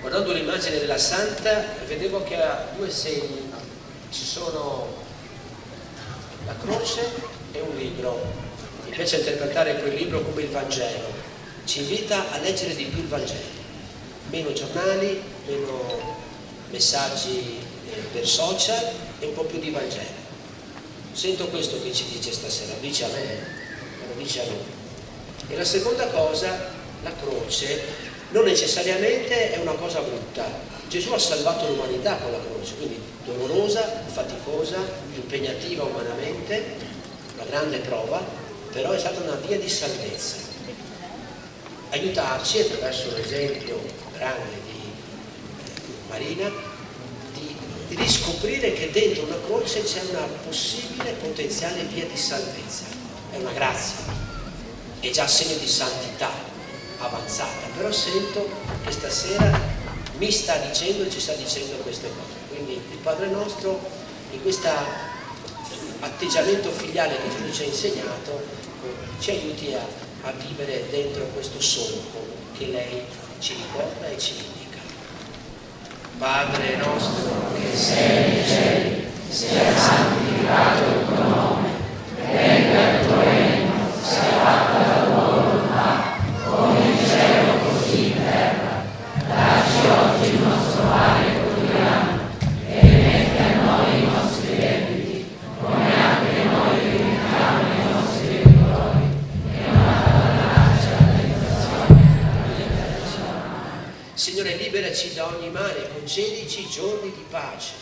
A: Guardando l'immagine della Santa, vedevo che ha due segni. Ci sono la croce e un libro. Mi piace interpretare quel libro come il Vangelo. Ci invita a leggere di più il Vangelo. Meno giornali, meno messaggi per social e un po' più di Vangelo. Sento questo che ci dice stasera, lo dice a me, lo dice a noi. E la seconda cosa, la croce, non necessariamente è una cosa brutta. Gesù ha salvato l'umanità con la croce, quindi dolorosa, faticosa, impegnativa umanamente, una grande prova, però è stata una via di salvezza. Aiutarci attraverso l'esempio grande di Marina di riscoprire che dentro una croce c'è una possibile potenziale via di salvezza. È una grazia, è già segno di santità avanzata, però sento che stasera mi sta dicendo e ci sta dicendo queste cose. Quindi il Padre nostro, in questo atteggiamento filiale che Gesù ci ha insegnato, ci aiuti a vivere dentro questo solco che lei ci ricorda e ci indica. Padre nostro che sei nei cieli, sia santificato il tuo nome, venga il tuo regno, sia fatta la tua volontà, come in cielo così in terra. Dacci oggi il nostro pane quotidiano e rimetti a noi i nostri debiti, come anche noi rimettiamo i nostri debitori, e non abbandonarci alla tentazione, ma liberaci dal male. Signore, liberaci da ogni male, concedici giorni di pace,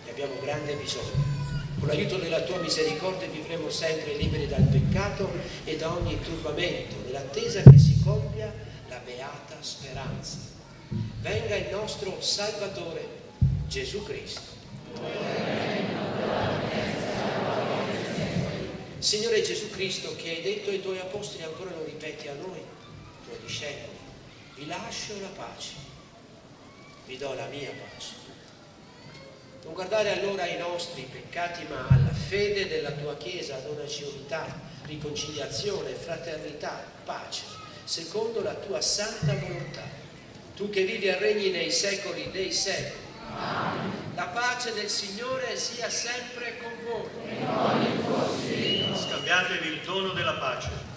A: ne abbiamo grande bisogno. Con l'aiuto della tua misericordia vivremo sempre liberi dal peccato e da ogni turbamento, nell'attesa che si compia la beata speranza. Venga il nostro Salvatore, Gesù Cristo. Signore Gesù Cristo, che hai detto ai tuoi apostoli, ancora lo ripeti a noi, tuoi discepoli, vi lascio la pace, vi do la mia pace. Non guardare allora ai nostri peccati, ma alla fede della tua Chiesa, donaci unità, riconciliazione, fraternità, pace, secondo la tua santa volontà. Tu che vivi e regni nei secoli dei secoli. Amen. La pace del Signore sia sempre con voi. E con il tuo spirito.
E: Scambiatevi il dono della pace.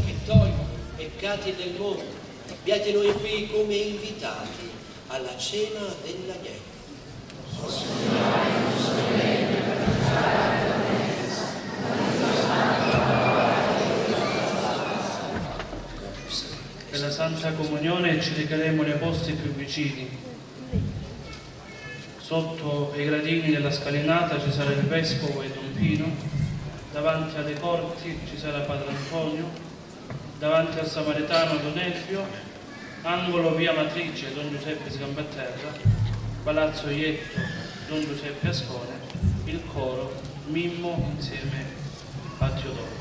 A: che toglie i peccati del mondo. Abbiate noi qui come invitati alla cena dell'agnello.
J: Per la Santa Comunione ci recheremo nei posti più vicini. Sotto i gradini della scalinata ci sarà il Vescovo e Don Pino, davanti alle corti ci sarà Padre Antonio, davanti al Samaritano Don Elvio, angolo via Matrice Don Giuseppe Sgambaterra, Palazzo Ietto Don Giuseppe Ascone, il coro Mimmo insieme a Teodoro.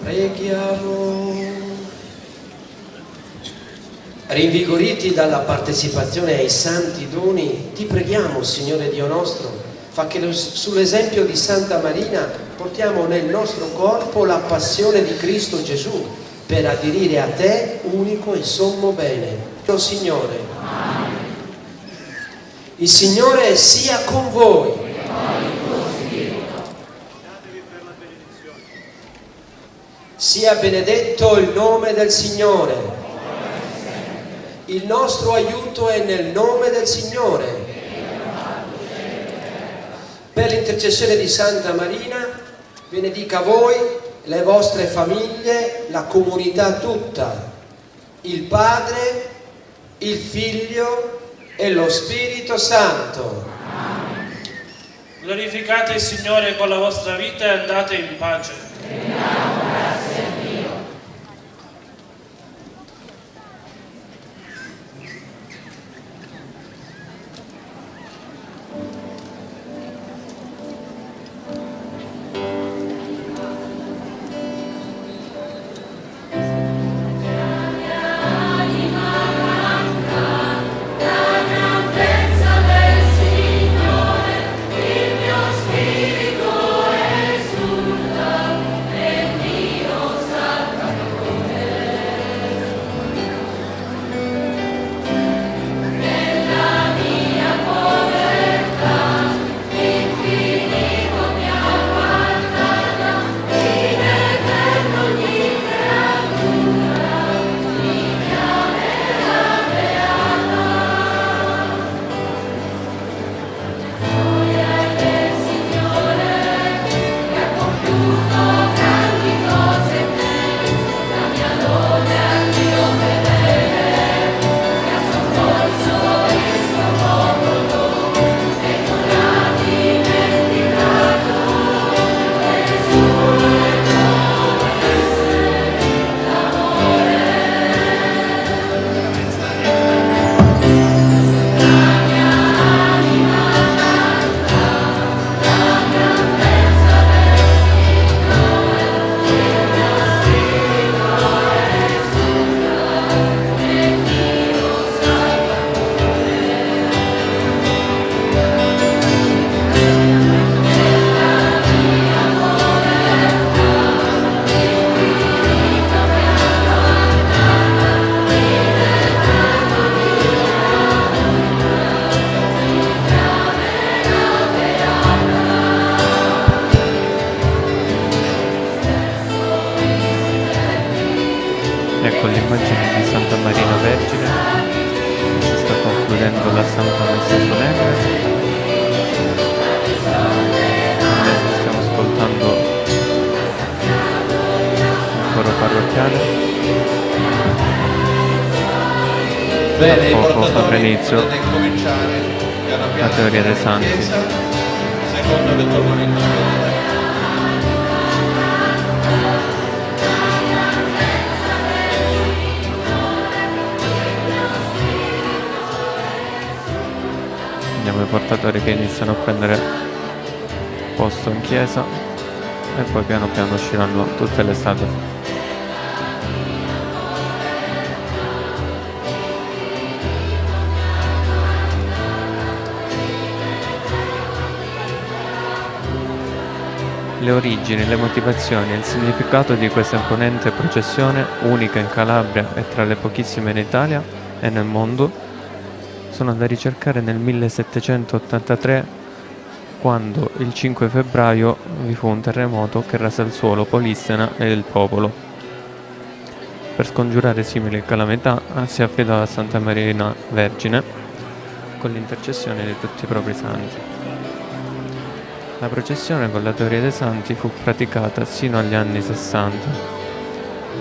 A: Preghiamo. Rinvigoriti dalla partecipazione ai santi doni, ti preghiamo, Signore Dio nostro, fa che sull'esempio di Santa Marina portiamo nel nostro corpo la passione di Cristo Gesù per aderire a te, unico e sommo bene. O Signore. Il Signore sia con voi. Sia benedetto il nome del Signore. Il nostro aiuto è nel nome del Signore. Per l'intercessione di Santa Marina, benedica voi, le vostre famiglie, la comunità tutta, il Padre, il Figlio e lo Spirito Santo.
J: Glorificate il Signore con la vostra vita e andate in pace.
K: Ecco l'immagine di Santa Marina Vergine, si sta concludendo la Santa Messa Solenne. Stiamo ascoltando il coro parrocchiale.
B: Bene, i
K: poco
B: portatori
K: all'inizio
B: potete incominciare piano piano
K: la teoria dei santi.
B: secondo che tornano in chiesa.
K: Vediamo i portatori che iniziano a prendere posto in chiesa e poi piano piano usciranno tutte le statue. Le origini, le motivazioni e il significato di questa imponente processione, unica in Calabria e tra le pochissime in Italia e nel mondo, sono da ricercare nel 1783, quando il 5 febbraio vi fu un terremoto che rase al suolo Polissena e il popolo. Per scongiurare simili calamità si affidò a Santa Marina Vergine con l'intercessione di tutti i propri santi. La processione con la teoria dei santi fu praticata sino agli anni 60.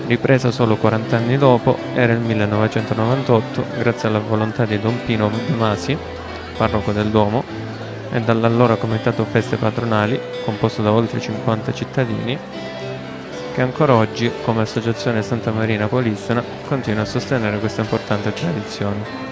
K: Ripresa solo 40 anni dopo, era il 1998, grazie alla volontà di Don Pino De Masi, parroco del Duomo, e dall'allora Comitato Feste Patronali, composto da oltre 50 cittadini, che ancora oggi, come Associazione Santa Marina Polissena, continua a sostenere questa importante tradizione.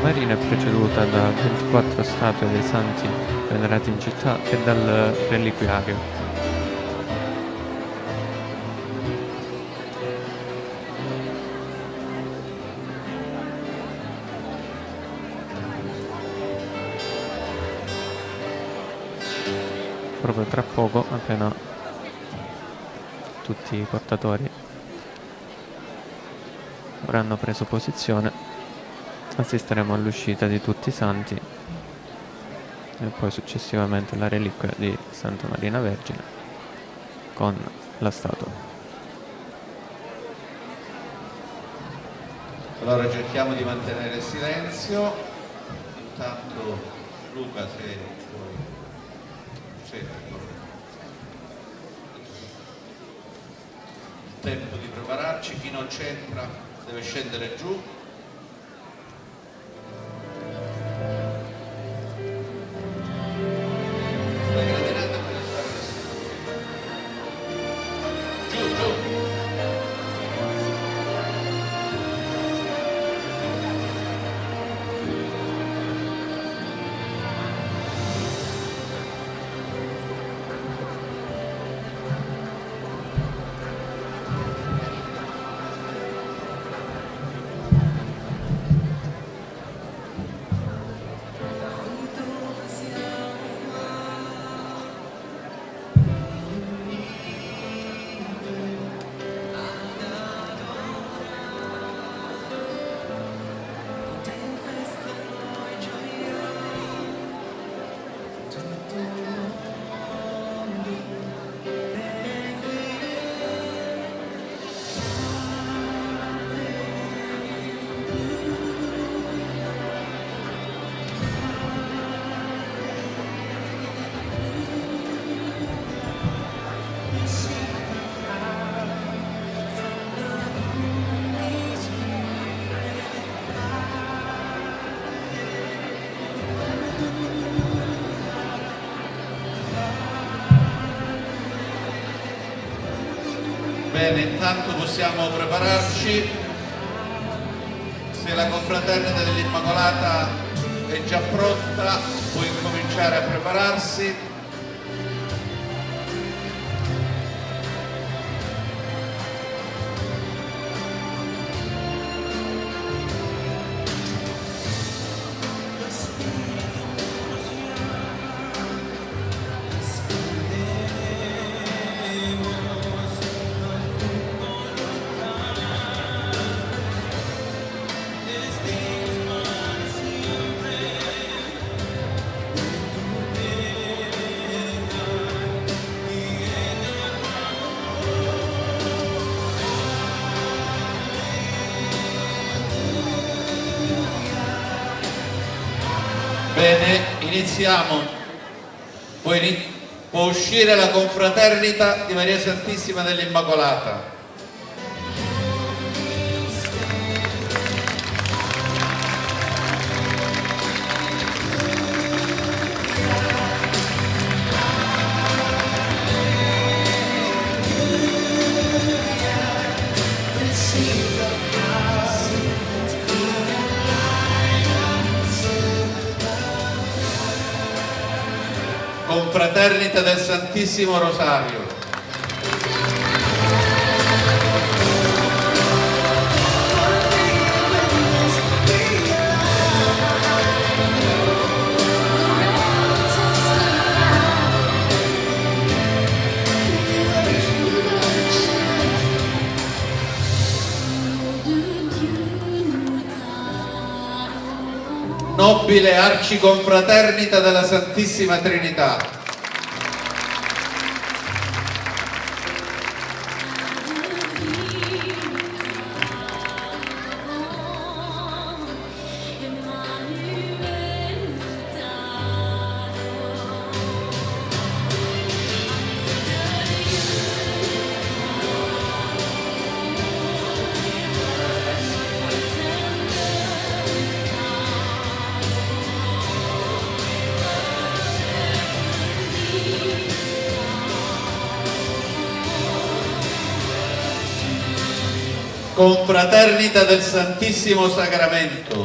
K: Marina è preceduta da 24 statue dei santi venerati in città e dal reliquiario. Proprio tra poco, appena tutti i portatori avranno preso posizione, assisteremo all'uscita di tutti i santi e poi successivamente la reliquia di Santa Marina Vergine con la statua.
B: Allora cerchiamo di mantenere silenzio. Intanto Luca, se vuoi. Il tempo di prepararci, chi non c'entra deve scendere giù. La gradinata per giù, giù. Bene, intanto possiamo prepararci. Se la confraternita dell'Immacolata è già pronta, può incominciare a prepararsi. Bene, iniziamo. Può uscire la confraternita di Maria Santissima dell'Immacolata. Confraternita del Santissimo Rosario. Nobile arciconfraternita della Santissima Trinità. Confraternita del Santissimo Sacramento.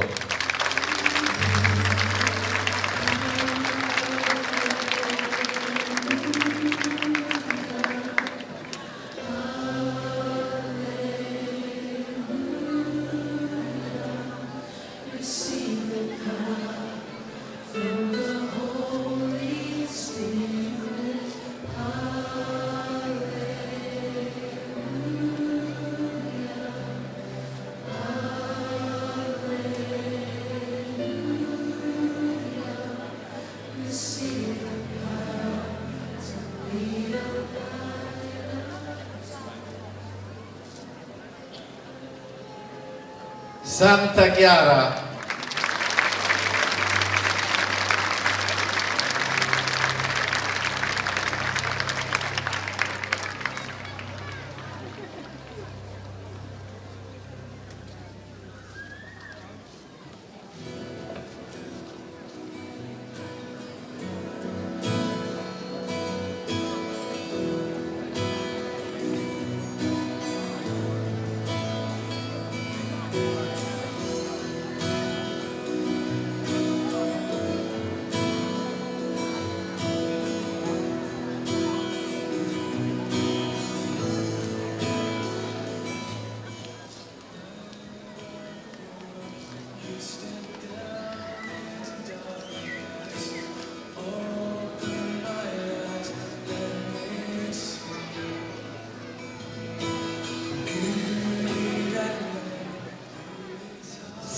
B: Santa Chiara,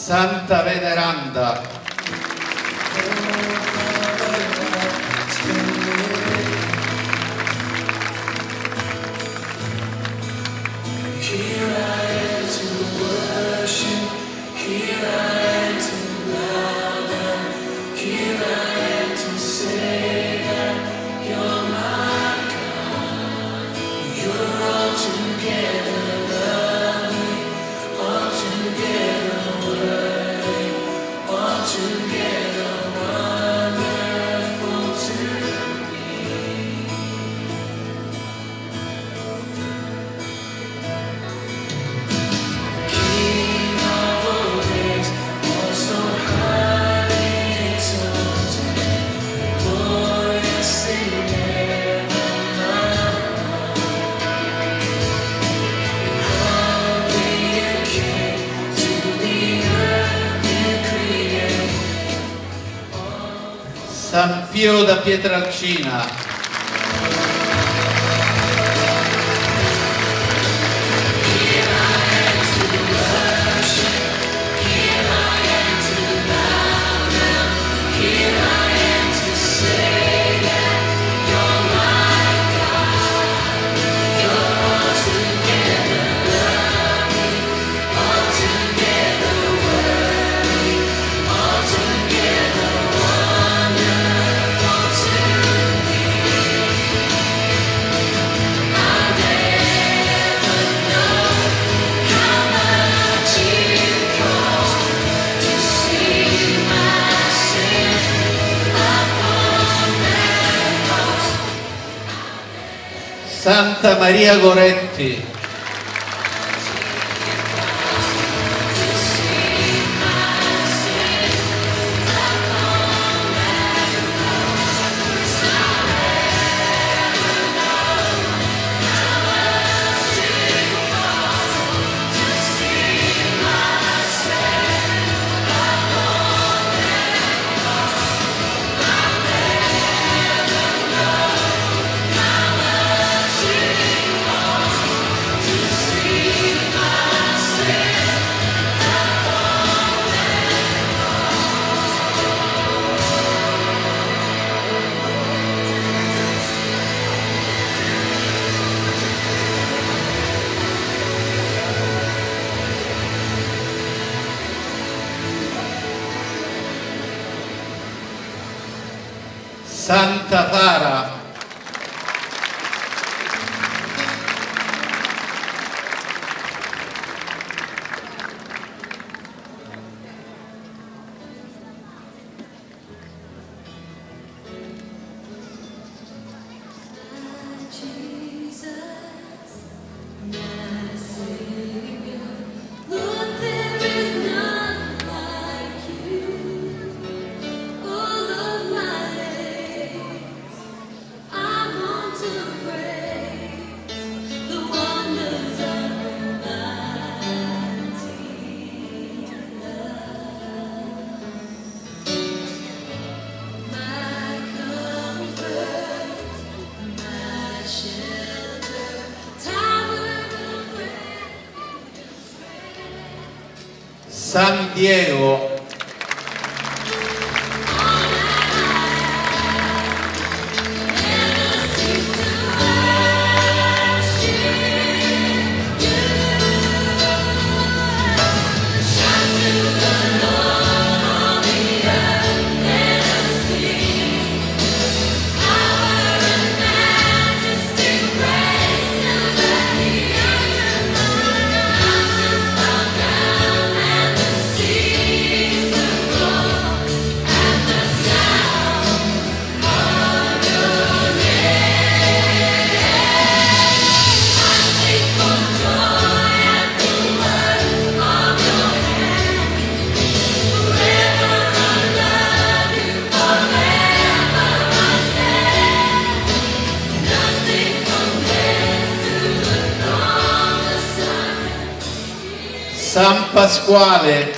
B: Santa Veneranda, San Pio da Pietrelcina, Santa Maria Goretti, Santa Fara, San Diego, San Pasquale,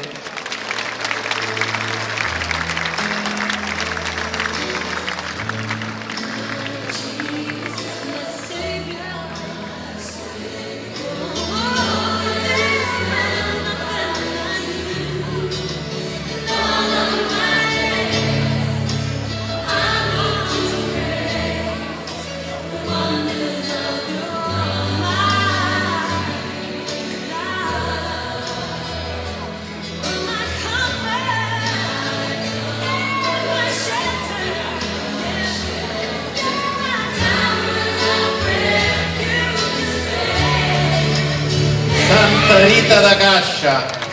B: Santa Rita da Cascia,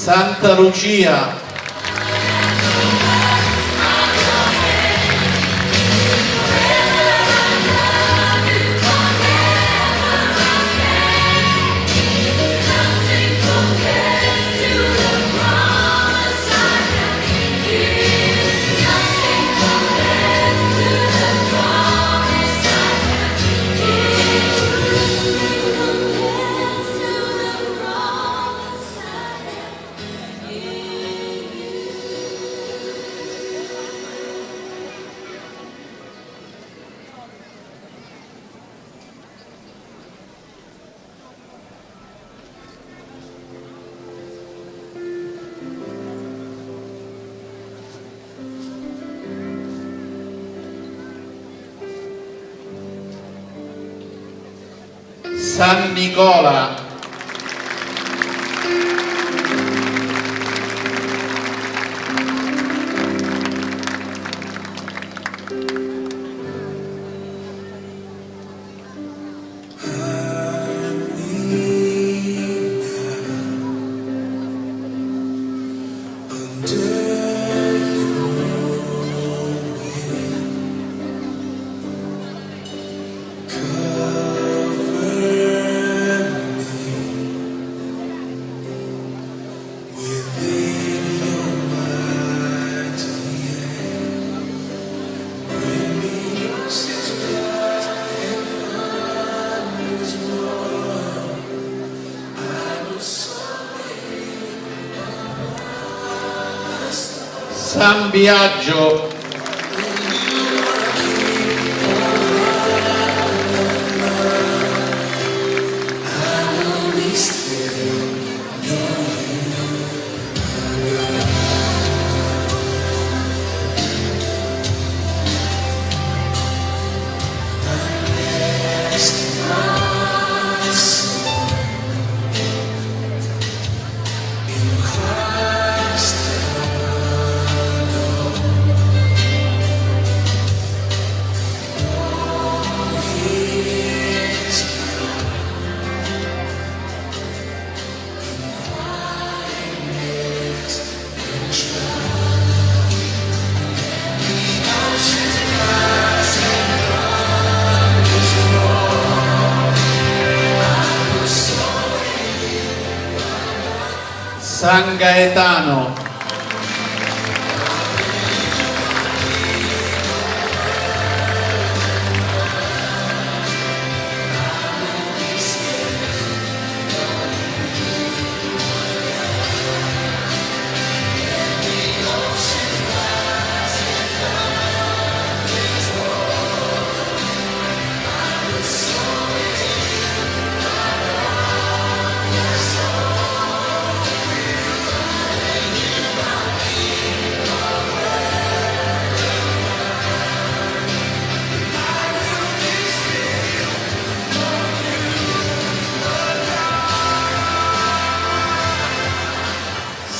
B: Santa Lucia, San Nicola, San Biagio, San Gaetano,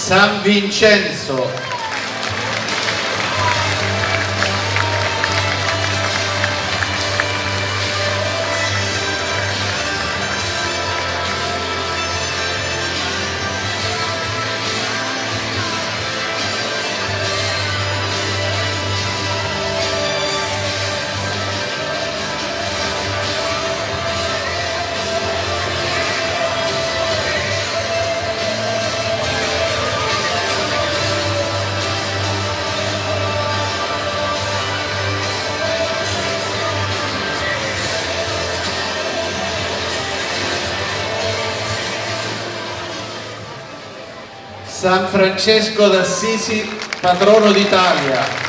B: San Vincenzo. San Francesco d'Assisi, patrono d'Italia.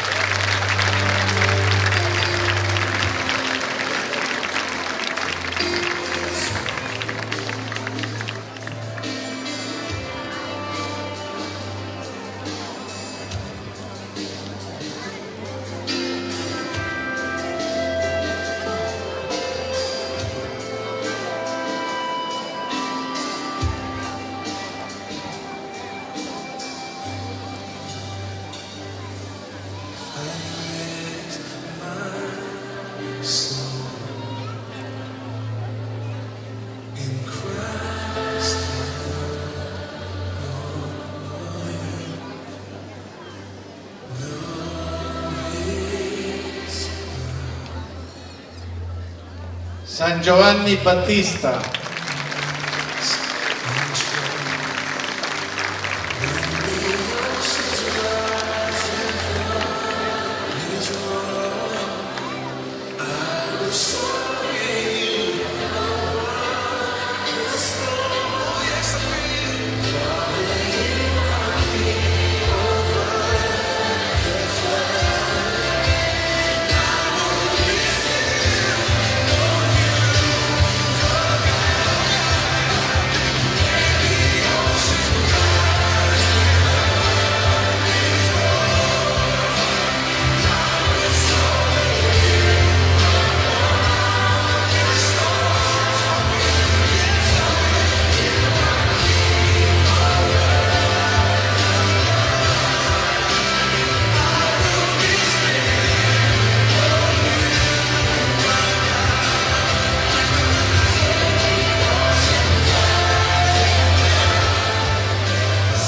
B: San Giovanni Battista.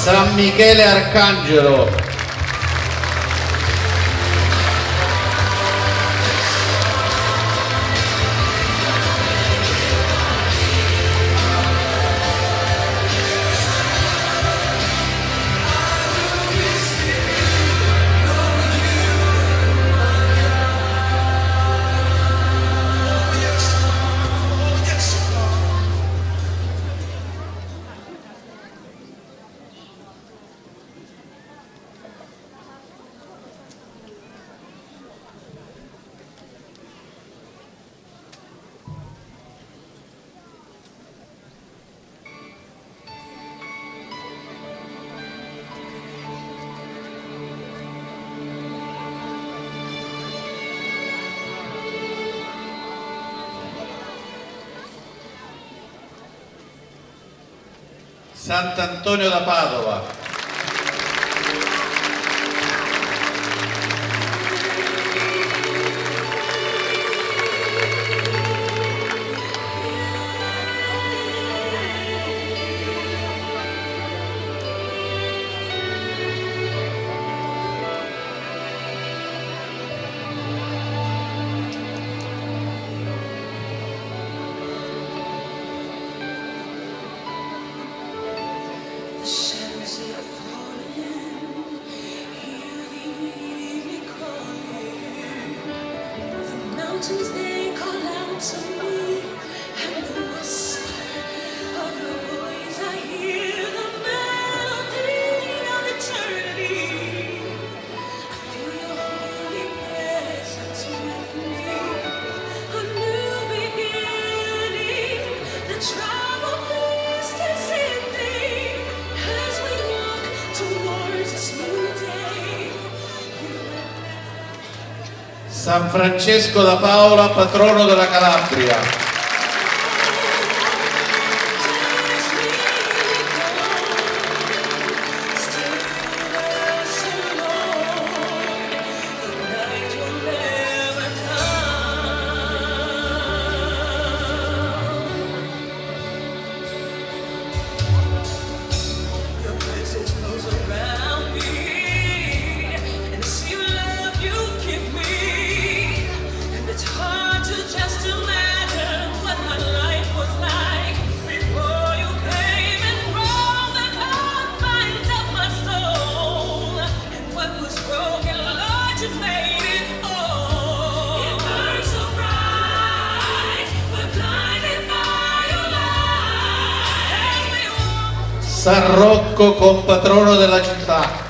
B: San Michele Arcangelo. Sant'Antonio da Padova. San Francesco da Paola, patrono della Calabria. San Rocco, compatrono della città.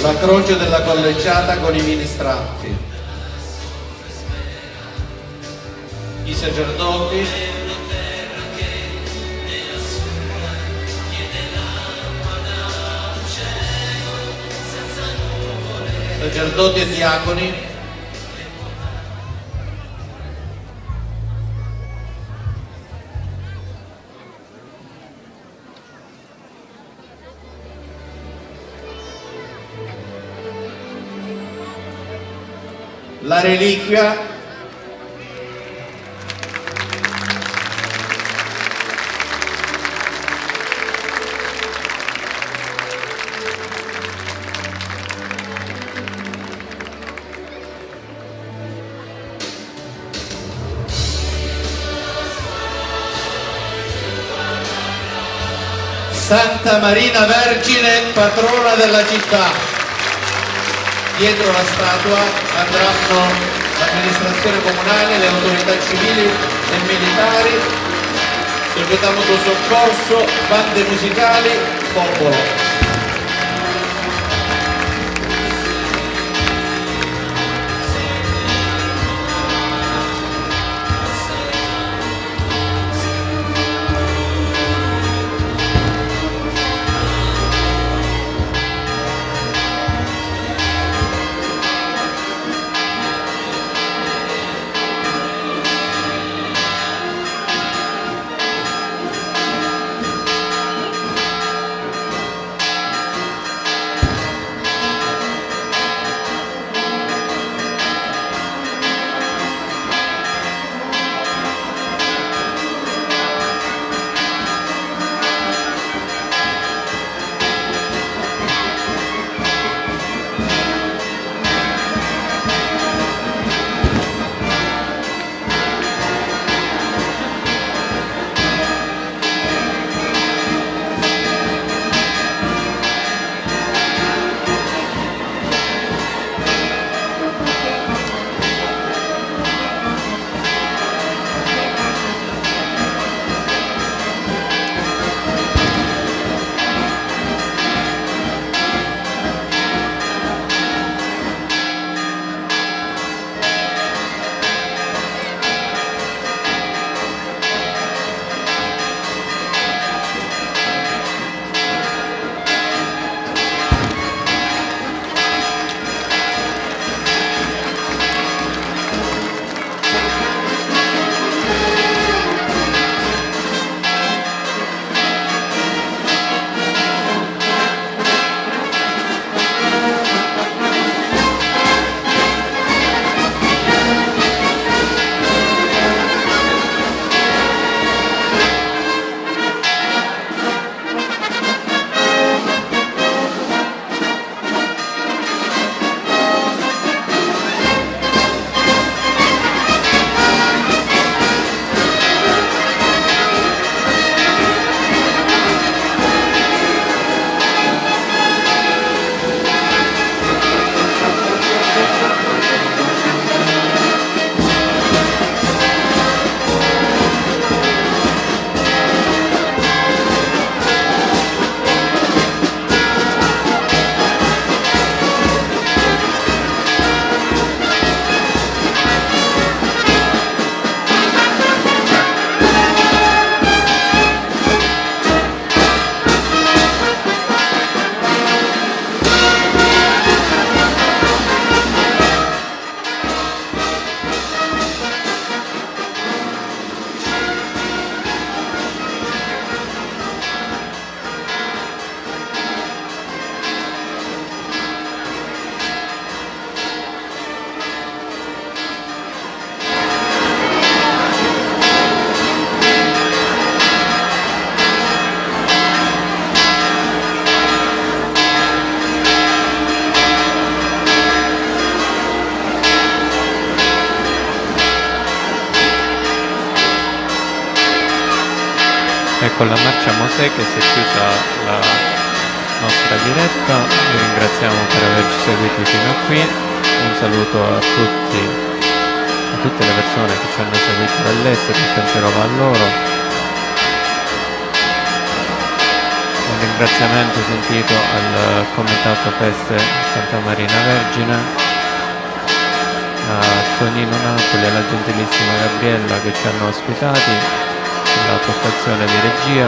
B: La croce della collegiata con i ministranti, i sacerdoti, e diaconi, la reliquia, Santa Marina Vergine, patrona della città. Dietro la statua andranno l'amministrazione comunale, le autorità civili e militari, società mutuo soccorso, bande musicali, popolo.
K: E con la marcia Mosè che si è chiusa la nostra diretta, vi ringraziamo per averci seguiti fino a qui. Un saluto a tutte le persone che ci hanno seguito dall'estero, il pensiero va a loro. Un ringraziamento sentito al Comitato Feste Santa Marina Vergine, a Tonino Napoli e alla gentilissima Gabriella che ci hanno ospitati, la postazione di regia.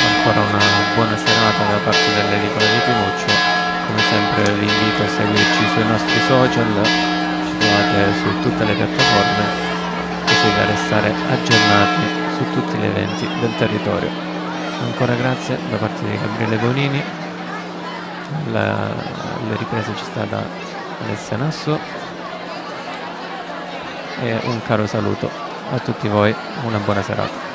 K: Ancora una buona serata da parte dell'edicola di Pinuccio. Come sempre vi invito a seguirci sui nostri social, ci trovate su tutte le piattaforme, così da restare aggiornati su tutti gli eventi del territorio. Ancora grazie da parte di Gabriele Bonini, alle riprese c'è stata Alessia Nasso e un caro saluto a tutti voi, una buona serata.